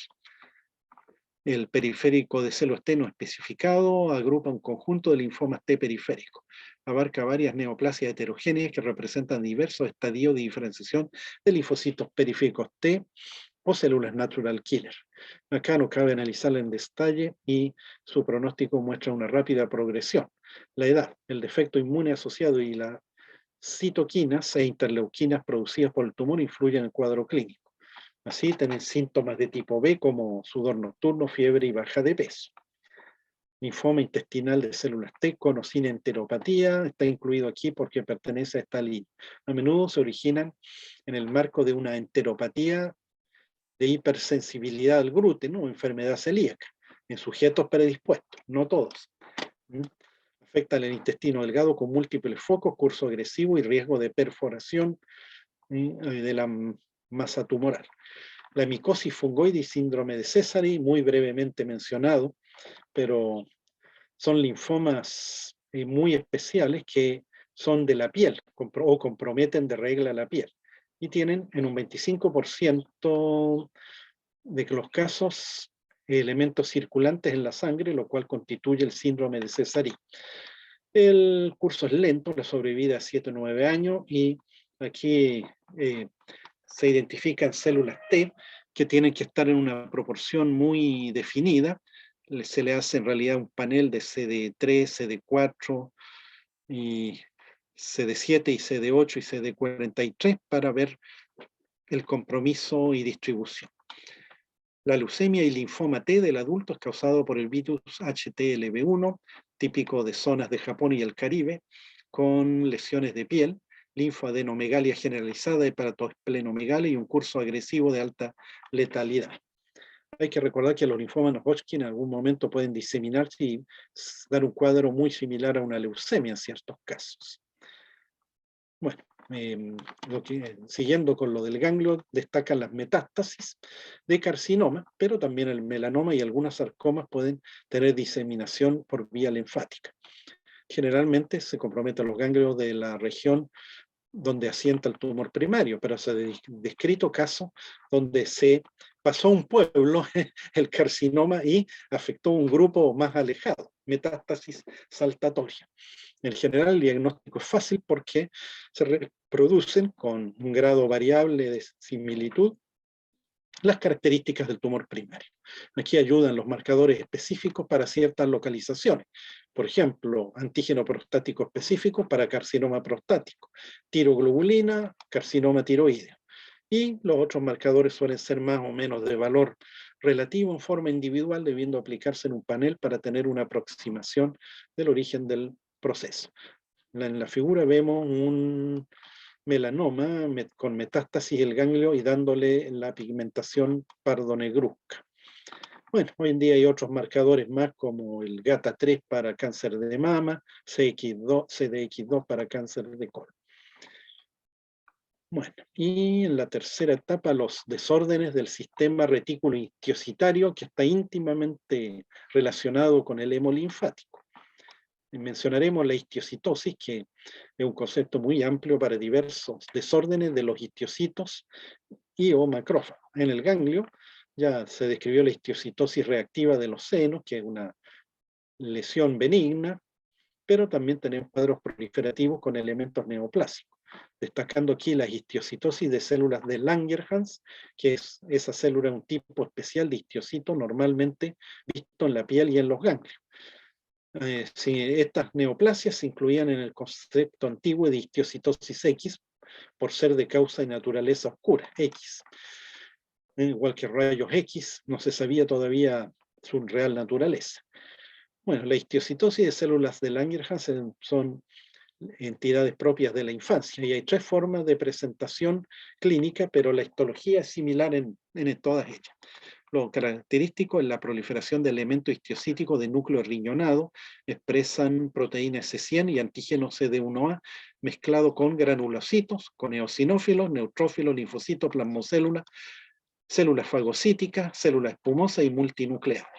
El periférico de células T no especificado agrupa un conjunto de linfomas T periféricos. Abarca varias neoplasias heterogéneas que representan diversos estadios de diferenciación de linfocitos periféricos T o células natural killer. Acá no cabe analizarla en detalle y su pronóstico muestra una rápida progresión. La edad, el defecto inmune asociado y las citoquinas e interleuquinas producidas por el tumor influyen en el cuadro clínico. Así tienen síntomas de tipo B como sudor nocturno, fiebre y baja de peso. Linfoma intestinal de células T con o sin enteropatía está incluido aquí porque pertenece a esta línea. A menudo se originan en el marco de una enteropatía de hipersensibilidad al gluten o enfermedad celíaca, en sujetos predispuestos, no todos. Afectan el intestino delgado con múltiples focos, curso agresivo y riesgo de perforación de la masa tumoral. La micosis fungoide y síndrome de Sézary, muy brevemente mencionado, pero son linfomas muy especiales que son de la piel o comprometen de regla la piel y tienen en un 25% de los casos elementos circulantes en la sangre, lo cual constituye el síndrome de Sézary. El curso es lento, la sobrevida es 7 o 9 años y aquí se identifican células T que tienen que estar en una proporción muy definida. Se le hace en realidad un panel de CD3, CD4 y CD7 y CD8 y CD43 para ver el compromiso y distribución. La leucemia y linfoma T del adulto es causado por el virus HTLV1, típico de zonas de Japón y el Caribe, con lesiones de piel, linfoadenomegalia generalizada, hepatoesplenomegalia y un curso agresivo de alta letalidad. Hay que recordar que los linfomas no Hodgkin en algún momento pueden diseminarse y dar un cuadro muy similar a una leucemia en ciertos casos. Bueno, siguiendo con lo del ganglio, destacan las metástasis de carcinoma, pero también el melanoma y algunas sarcomas pueden tener diseminación por vía linfática. Generalmente se comprometen los ganglios de la región donde asienta el tumor primario, pero se ha descrito casos donde se pasó un pueblo el carcinoma y afectó un grupo más alejado, metástasis saltatoria. En general, el diagnóstico es fácil porque se reproducen con un grado variable de similitud las características del tumor primario. Aquí ayudan los marcadores específicos para ciertas localizaciones. Por ejemplo, antígeno prostático específico para carcinoma prostático, tiroglobulina, carcinoma tiroideo. Y los otros marcadores suelen ser más o menos de valor relativo en forma individual, debiendo aplicarse en un panel para tener una aproximación del origen del proceso. En la figura vemos un melanoma con metástasis del ganglio y dándole la pigmentación pardo-negruzca. Bueno, hoy en día hay otros marcadores más como el GATA3 para cáncer de mama, CDX2 para cáncer de colon. Bueno, y en la tercera etapa, los desórdenes del sistema retículo histiocytario, que está íntimamente relacionado con el hemolinfático. Mencionaremos la histiocitosis, que es un concepto muy amplio para diversos desórdenes de los histiocitos y o macrófagos. En el ganglio ya se describió la histiocitosis reactiva de los senos, que es una lesión benigna, pero también tenemos cuadros proliferativos con elementos neoplásicos. destacando aquí la histiocitosis de células de Langerhans, que es esa célula, un tipo especial de histiocito normalmente visto en la piel y en los ganglios. Si estas neoplasias se incluían en el concepto antiguo de histiocitosis X, por ser de causa y naturaleza oscura, X. Igual que rayos X, no se sabía todavía su real naturaleza. Bueno, la histiocitosis de células de Langerhans son entidades propias de la infancia y hay 3 formas de presentación clínica, pero la histología es similar en todas ellas. Lo característico es la proliferación de elementos histiocíticos de núcleo riñonado, expresan proteína S100 y antígeno CD1A mezclado con granulocitos, con eosinófilos, neutrófilos, linfocitos, plasmocélulas, células fagocíticas, células espumosas y multinucleadas.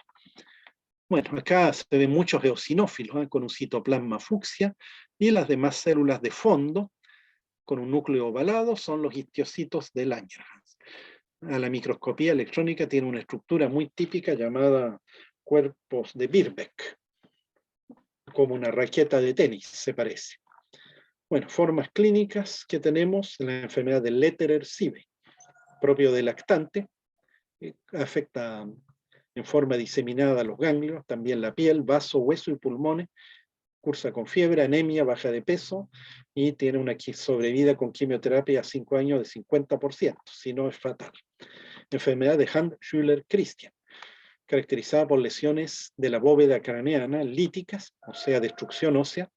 Bueno, acá se ven muchos eosinófilos, con un citoplasma fucsia, y las demás células de fondo, con un núcleo ovalado, son los histiocitos de Langerhans. A la microscopía electrónica tiene una estructura muy típica llamada cuerpos de Birbeck, como una raqueta de tenis, se parece. Bueno, formas clínicas que tenemos, la enfermedad de Lederer-Siebe, propio del lactante, afecta en forma diseminada los ganglios, también la piel, vaso, hueso y pulmones, cursa con fiebre, anemia, baja de peso y tiene una sobrevida con quimioterapia a 5 años de 50%, si no es fatal. Enfermedad de Hand-Schüller-Christian, caracterizada por lesiones de la bóveda craneana líticas, o sea, destrucción ósea,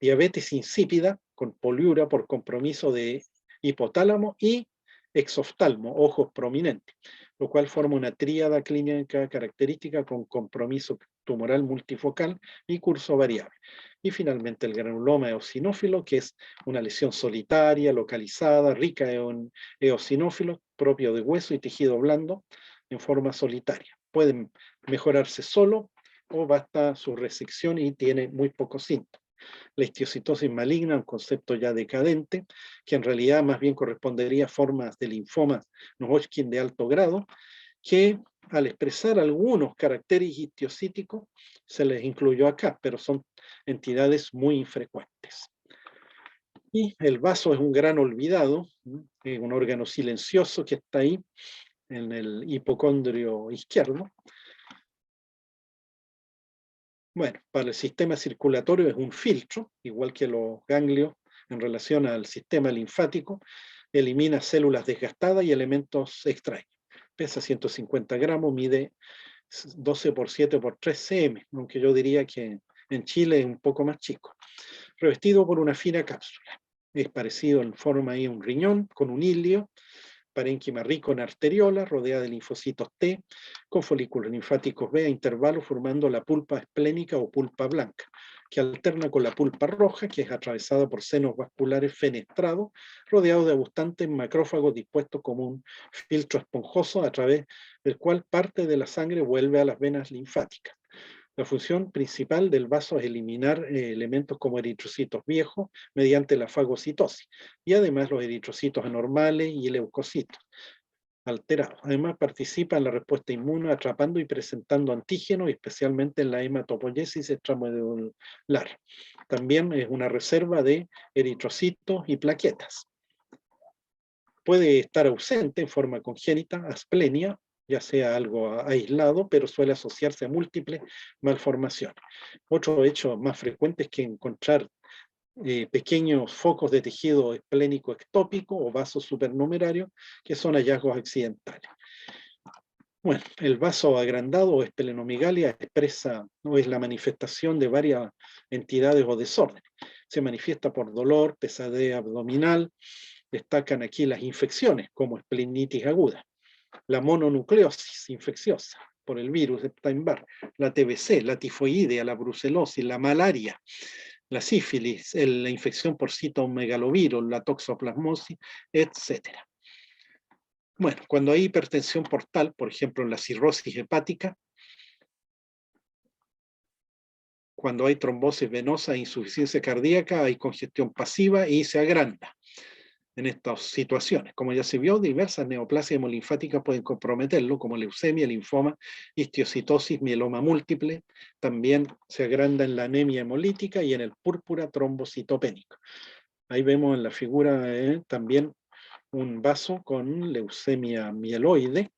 diabetes insípida con poliuria por compromiso de hipotálamo y exoftalmo, ojos prominentes, lo cual forma una tríada clínica característica con compromiso tumoral multifocal y curso variable. Y finalmente el granuloma eosinófilo, que es una lesión solitaria, localizada, rica en eosinófilos, propio de hueso y tejido blando, en forma solitaria. Pueden mejorarse solo o basta su resección y tiene muy pocos síntomas. La histiocitosis maligna, un concepto ya decadente, que en realidad más bien correspondería a formas de linfomas no Hodgkin de alto grado, que al expresar algunos caracteres histiocíticos se les incluyó acá, pero son entidades muy infrecuentes. Y el vaso es un gran olvidado, un órgano silencioso que está ahí en el hipocondrio izquierdo. Bueno, para el sistema circulatorio es un filtro, igual que los ganglios en relación al sistema linfático, elimina células desgastadas y elementos extraños. Pesa 150 gramos, mide 12 por 7 por 3 cm, aunque yo diría que en Chile es un poco más chico. Revestido por una fina cápsula. Es parecido en forma a un riñón con un hilio, parénquima rico en arteriolas, rodeada de linfocitos T, con folículos linfáticos B a intervalos formando la pulpa esplénica o pulpa blanca, que alterna con la pulpa roja, que es atravesada por senos vasculares fenestrados, rodeados de abundantes macrófagos dispuestos como un filtro esponjoso a través del cual parte de la sangre vuelve a las venas linfáticas. La función principal del vaso es eliminar elementos como eritrocitos viejos mediante la fagocitosis y además los eritrocitos anormales y leucocitos alterados. Además participa en la respuesta inmune atrapando y presentando antígenos, especialmente en la hematopoiesis extramedular. También es una reserva de eritrocitos y plaquetas. Puede estar ausente en forma congénita, asplenia, ya sea algo aislado, pero suele asociarse a múltiples malformaciones. Otro hecho más frecuente es que encontrar pequeños focos de tejido esplénico ectópico o vasos supernumerarios, que son hallazgos accidentales. Bueno, el vaso agrandado o esplenomegalia expresa o es la manifestación de varias entidades o desórdenes. Se manifiesta por dolor, pesadez abdominal. Destacan aquí las infecciones como esplenitis aguda, la mononucleosis infecciosa por el virus de Epstein-Barr, la TBC, la tifoidea, la brucelosis, la malaria, la sífilis, la infección por citomegalovirus, la toxoplasmosis, etc. Bueno, cuando hay hipertensión portal, por ejemplo, la cirrosis hepática, cuando hay trombosis venosa e insuficiencia cardíaca, hay congestión pasiva y se agranda en estas situaciones. Como ya se vio, diversas neoplasias hemolinfáticas pueden comprometerlo, como leucemia, linfoma, histiocitosis, mieloma múltiple. También se agranda en la anemia hemolítica y en el púrpura trombocitopénico. Ahí vemos en la figura también un vaso con leucemia mieloide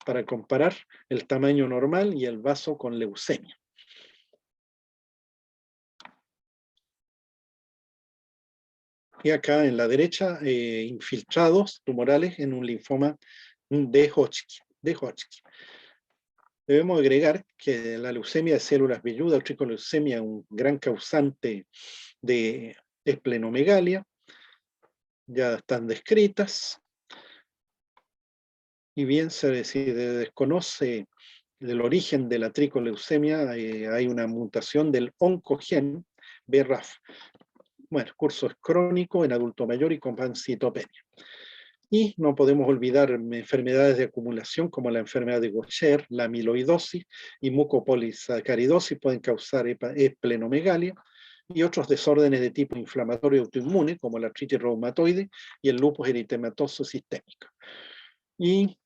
para comparar el tamaño normal y el vaso con leucemia. Y acá en la derecha, infiltrados tumorales en un linfoma de Hodgkin. Debemos agregar que la leucemia de células velludas, tricoleucemia, es un gran causante de esplenomegalia, ya están descritas, y bien se desconoce del origen de la tricoleucemia, hay una mutación del oncogen BRAF. Bueno, el curso es crónico en adulto mayor y con pancitopenia. Y no podemos olvidar enfermedades de acumulación como la enfermedad de Gaucher, la amiloidosis y mucopolisacaridosis pueden causar esplenomegalia, y otros desórdenes de tipo inflamatorio autoinmune como la artritis reumatoide y el lupus eritematoso sistémico. Y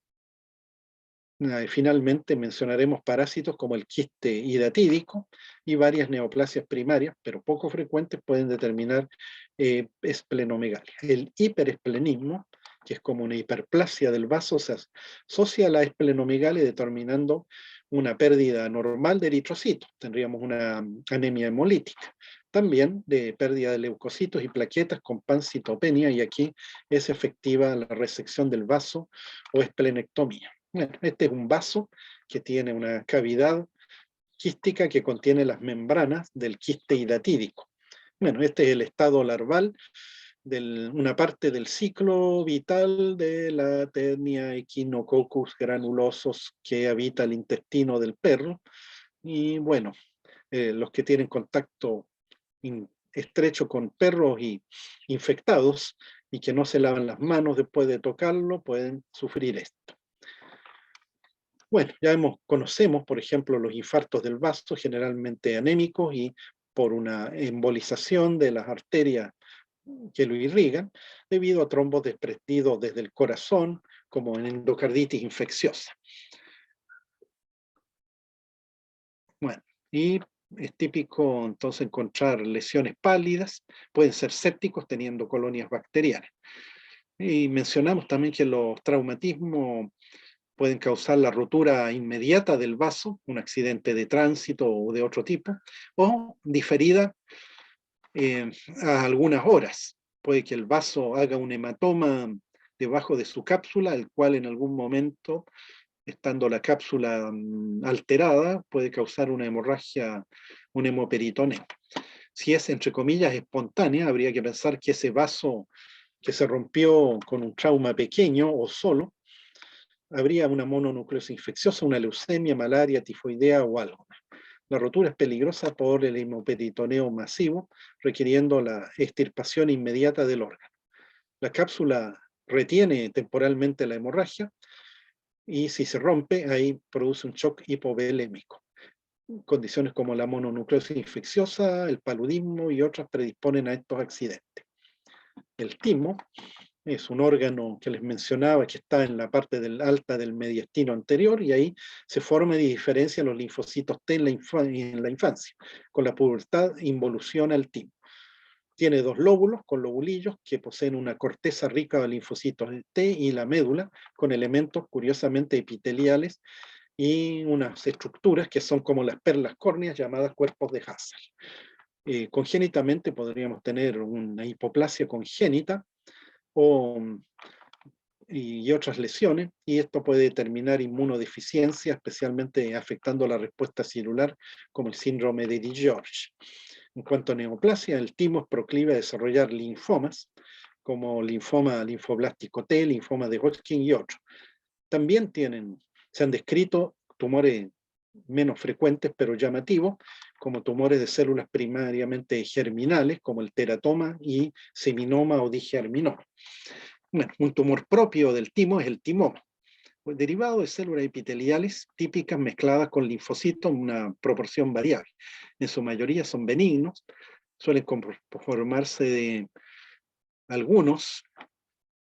finalmente mencionaremos parásitos como el quiste hidatídico y varias neoplasias primarias, pero poco frecuentes, pueden determinar esplenomegalia. El hiperesplenismo, que es como una hiperplasia del vaso, se asocia a la esplenomegalia determinando una pérdida normal de eritrocitos. Tendríamos una anemia hemolítica. También de pérdida de leucocitos y plaquetas con pancitopenia, y aquí es efectiva la resección del vaso o esplenectomía. Bueno, este es un vaso que tiene una cavidad quística que contiene las membranas del quiste hidatídico. Bueno, este es el estado larval de una parte del ciclo vital de la Taenia Echinococcus granulosos que habita el intestino del perro. Y bueno, los que tienen contacto estrecho con perros infectados y que no se lavan las manos después de tocarlo pueden sufrir esto. Bueno, ya conocemos, por ejemplo, los infartos del vaso, generalmente anémicos y por una embolización de las arterias que lo irrigan, debido a trombos desprendidos desde el corazón, como en endocarditis infecciosa. Bueno, y es típico entonces encontrar lesiones pálidas, pueden ser sépticos teniendo colonias bacterianas. Y mencionamos también que los traumatismos pueden causar la rotura inmediata del vaso, un accidente de tránsito o de otro tipo, o diferida a algunas horas. Puede que el vaso haga un hematoma debajo de su cápsula, el cual en algún momento, estando la cápsula alterada, puede causar una hemorragia, un hemoperitoneo. Si es, entre comillas, espontánea, habría que pensar que ese vaso que se rompió con un trauma pequeño o solo, habría una mononucleosis infecciosa, una leucemia, malaria, tifoidea o algo. La rotura es peligrosa por el hemoperitoneo masivo, requiriendo la extirpación inmediata del órgano. La cápsula retiene temporalmente la hemorragia y si se rompe, ahí produce un shock hipovolémico. Condiciones como la mononucleosis infecciosa, el paludismo y otras predisponen a estos accidentes. El timo es un órgano que les mencionaba que está en la parte alta del mediastino anterior, y ahí se forma y diferencia los linfocitos T en la infancia. Con la pubertad involuciona el timo. Tiene dos lóbulos con lobulillos que poseen una corteza rica de linfocitos T y la médula con elementos curiosamente epiteliales y unas estructuras que son como las perlas córneas llamadas cuerpos de Hassel. Congénitamente podríamos tener una hipoplasia congénita y otras lesiones, y esto puede determinar inmunodeficiencia, especialmente afectando la respuesta celular, como el síndrome de George. En cuanto a neoplasia, el timo es proclive a desarrollar linfomas, como linfoblástico T, linfoma de Hodgkin y otros. También se han descrito tumores menos frecuentes pero llamativos, como tumores de células primariamente germinales, como el teratoma y seminoma o digerminoma. Bueno, un tumor propio del timo es el timoma, derivado de células epiteliales típicas mezcladas con linfocitos en una proporción variable. En su mayoría son benignos, suelen conformarse de algunos,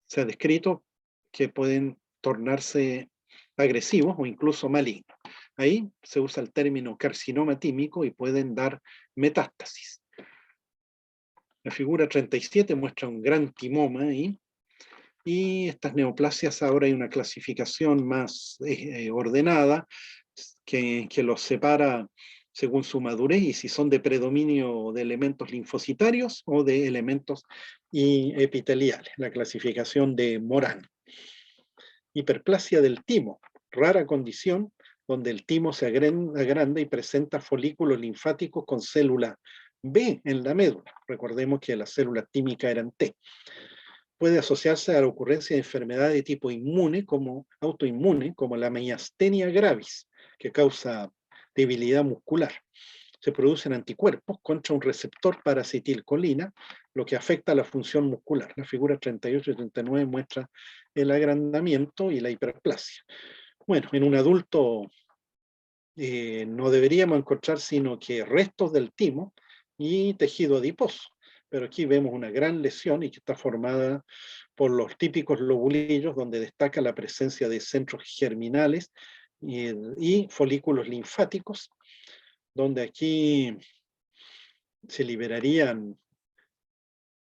se ha descrito que pueden tornarse agresivos o incluso malignos. Ahí se usa el término carcinoma tímico y pueden dar metástasis. La figura 37 muestra un gran timoma ahí, y estas neoplasias ahora hay una clasificación más ordenada que los separa según su madurez y si son de predominio de elementos linfocitarios o de elementos epiteliales, la clasificación de Moran. Hiperplasia del timo, rara condición donde el timo se agranda y presenta folículos linfáticos con célula B en la médula. Recordemos que las células tímicas eran T. Puede asociarse a la ocurrencia de enfermedades de tipo inmune, como autoinmune, como la miastenia gravis, que causa debilidad muscular. Se producen anticuerpos contra un receptor para acetilcolina, lo que afecta a la función muscular. La figura 38 y 39 muestra el agrandamiento y la hiperplasia. Bueno, en un adulto no deberíamos encontrar sino que restos del timo y tejido adiposo. Pero aquí vemos una gran lesión y que está formada por los típicos lobulillos, donde destaca la presencia de centros germinales y folículos linfáticos, donde aquí se liberarían,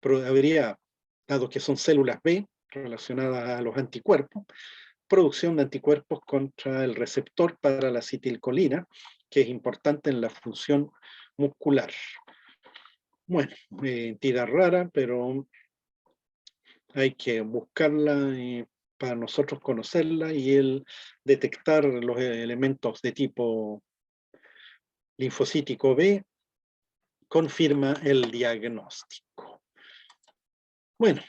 habría, dado que son células B relacionadas a los anticuerpos, producción de anticuerpos contra el receptor para la acetilcolina, que es importante en la función muscular. Bueno, entidad rara, pero hay que buscarla para nosotros conocerla y el detectar los elementos de tipo linfocítico B confirma el diagnóstico. Bueno,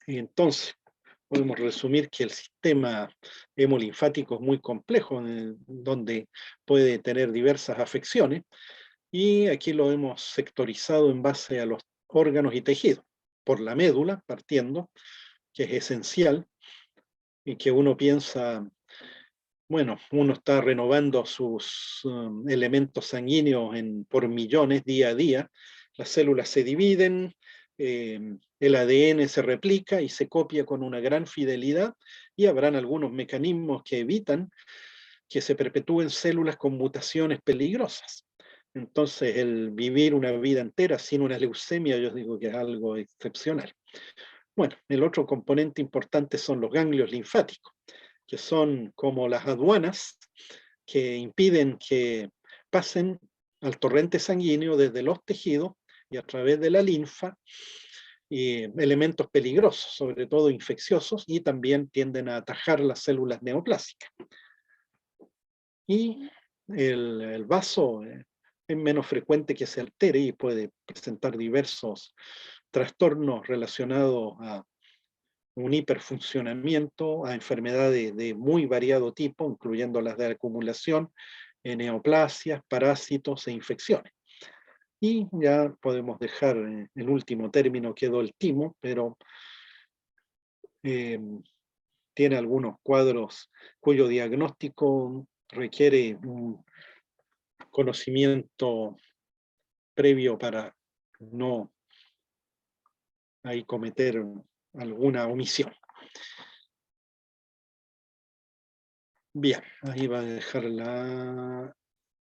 entonces podemos resumir que el sistema hemolinfático es muy complejo, donde puede tener diversas afecciones, y aquí lo hemos sectorizado en base a los órganos y tejidos, por la médula, partiendo, que es esencial, y que uno piensa, bueno, uno está renovando sus elementos sanguíneos por millones día a día, las células se dividen, el ADN se replica y se copia con una gran fidelidad, y habrán algunos mecanismos que evitan que se perpetúen células con mutaciones peligrosas. Entonces, el vivir una vida entera sin una leucemia, yo digo que es algo excepcional. Bueno, el otro componente importante son los ganglios linfáticos, que son como las aduanas que impiden que pasen al torrente sanguíneo desde los tejidos y a través de la linfa elementos peligrosos, sobre todo infecciosos, y también tienden a atajar las células neoplásicas. Y el vaso es menos frecuente que se altere y puede presentar diversos trastornos relacionados a un hiperfuncionamiento, a enfermedades de muy variado tipo, incluyendo las de acumulación, neoplasias, parásitos e infecciones. Y ya podemos dejar, en último término quedó el timo, pero tiene algunos cuadros cuyo diagnóstico requiere un conocimiento previo para no ahí cometer alguna omisión. Bien, ahí va a dejar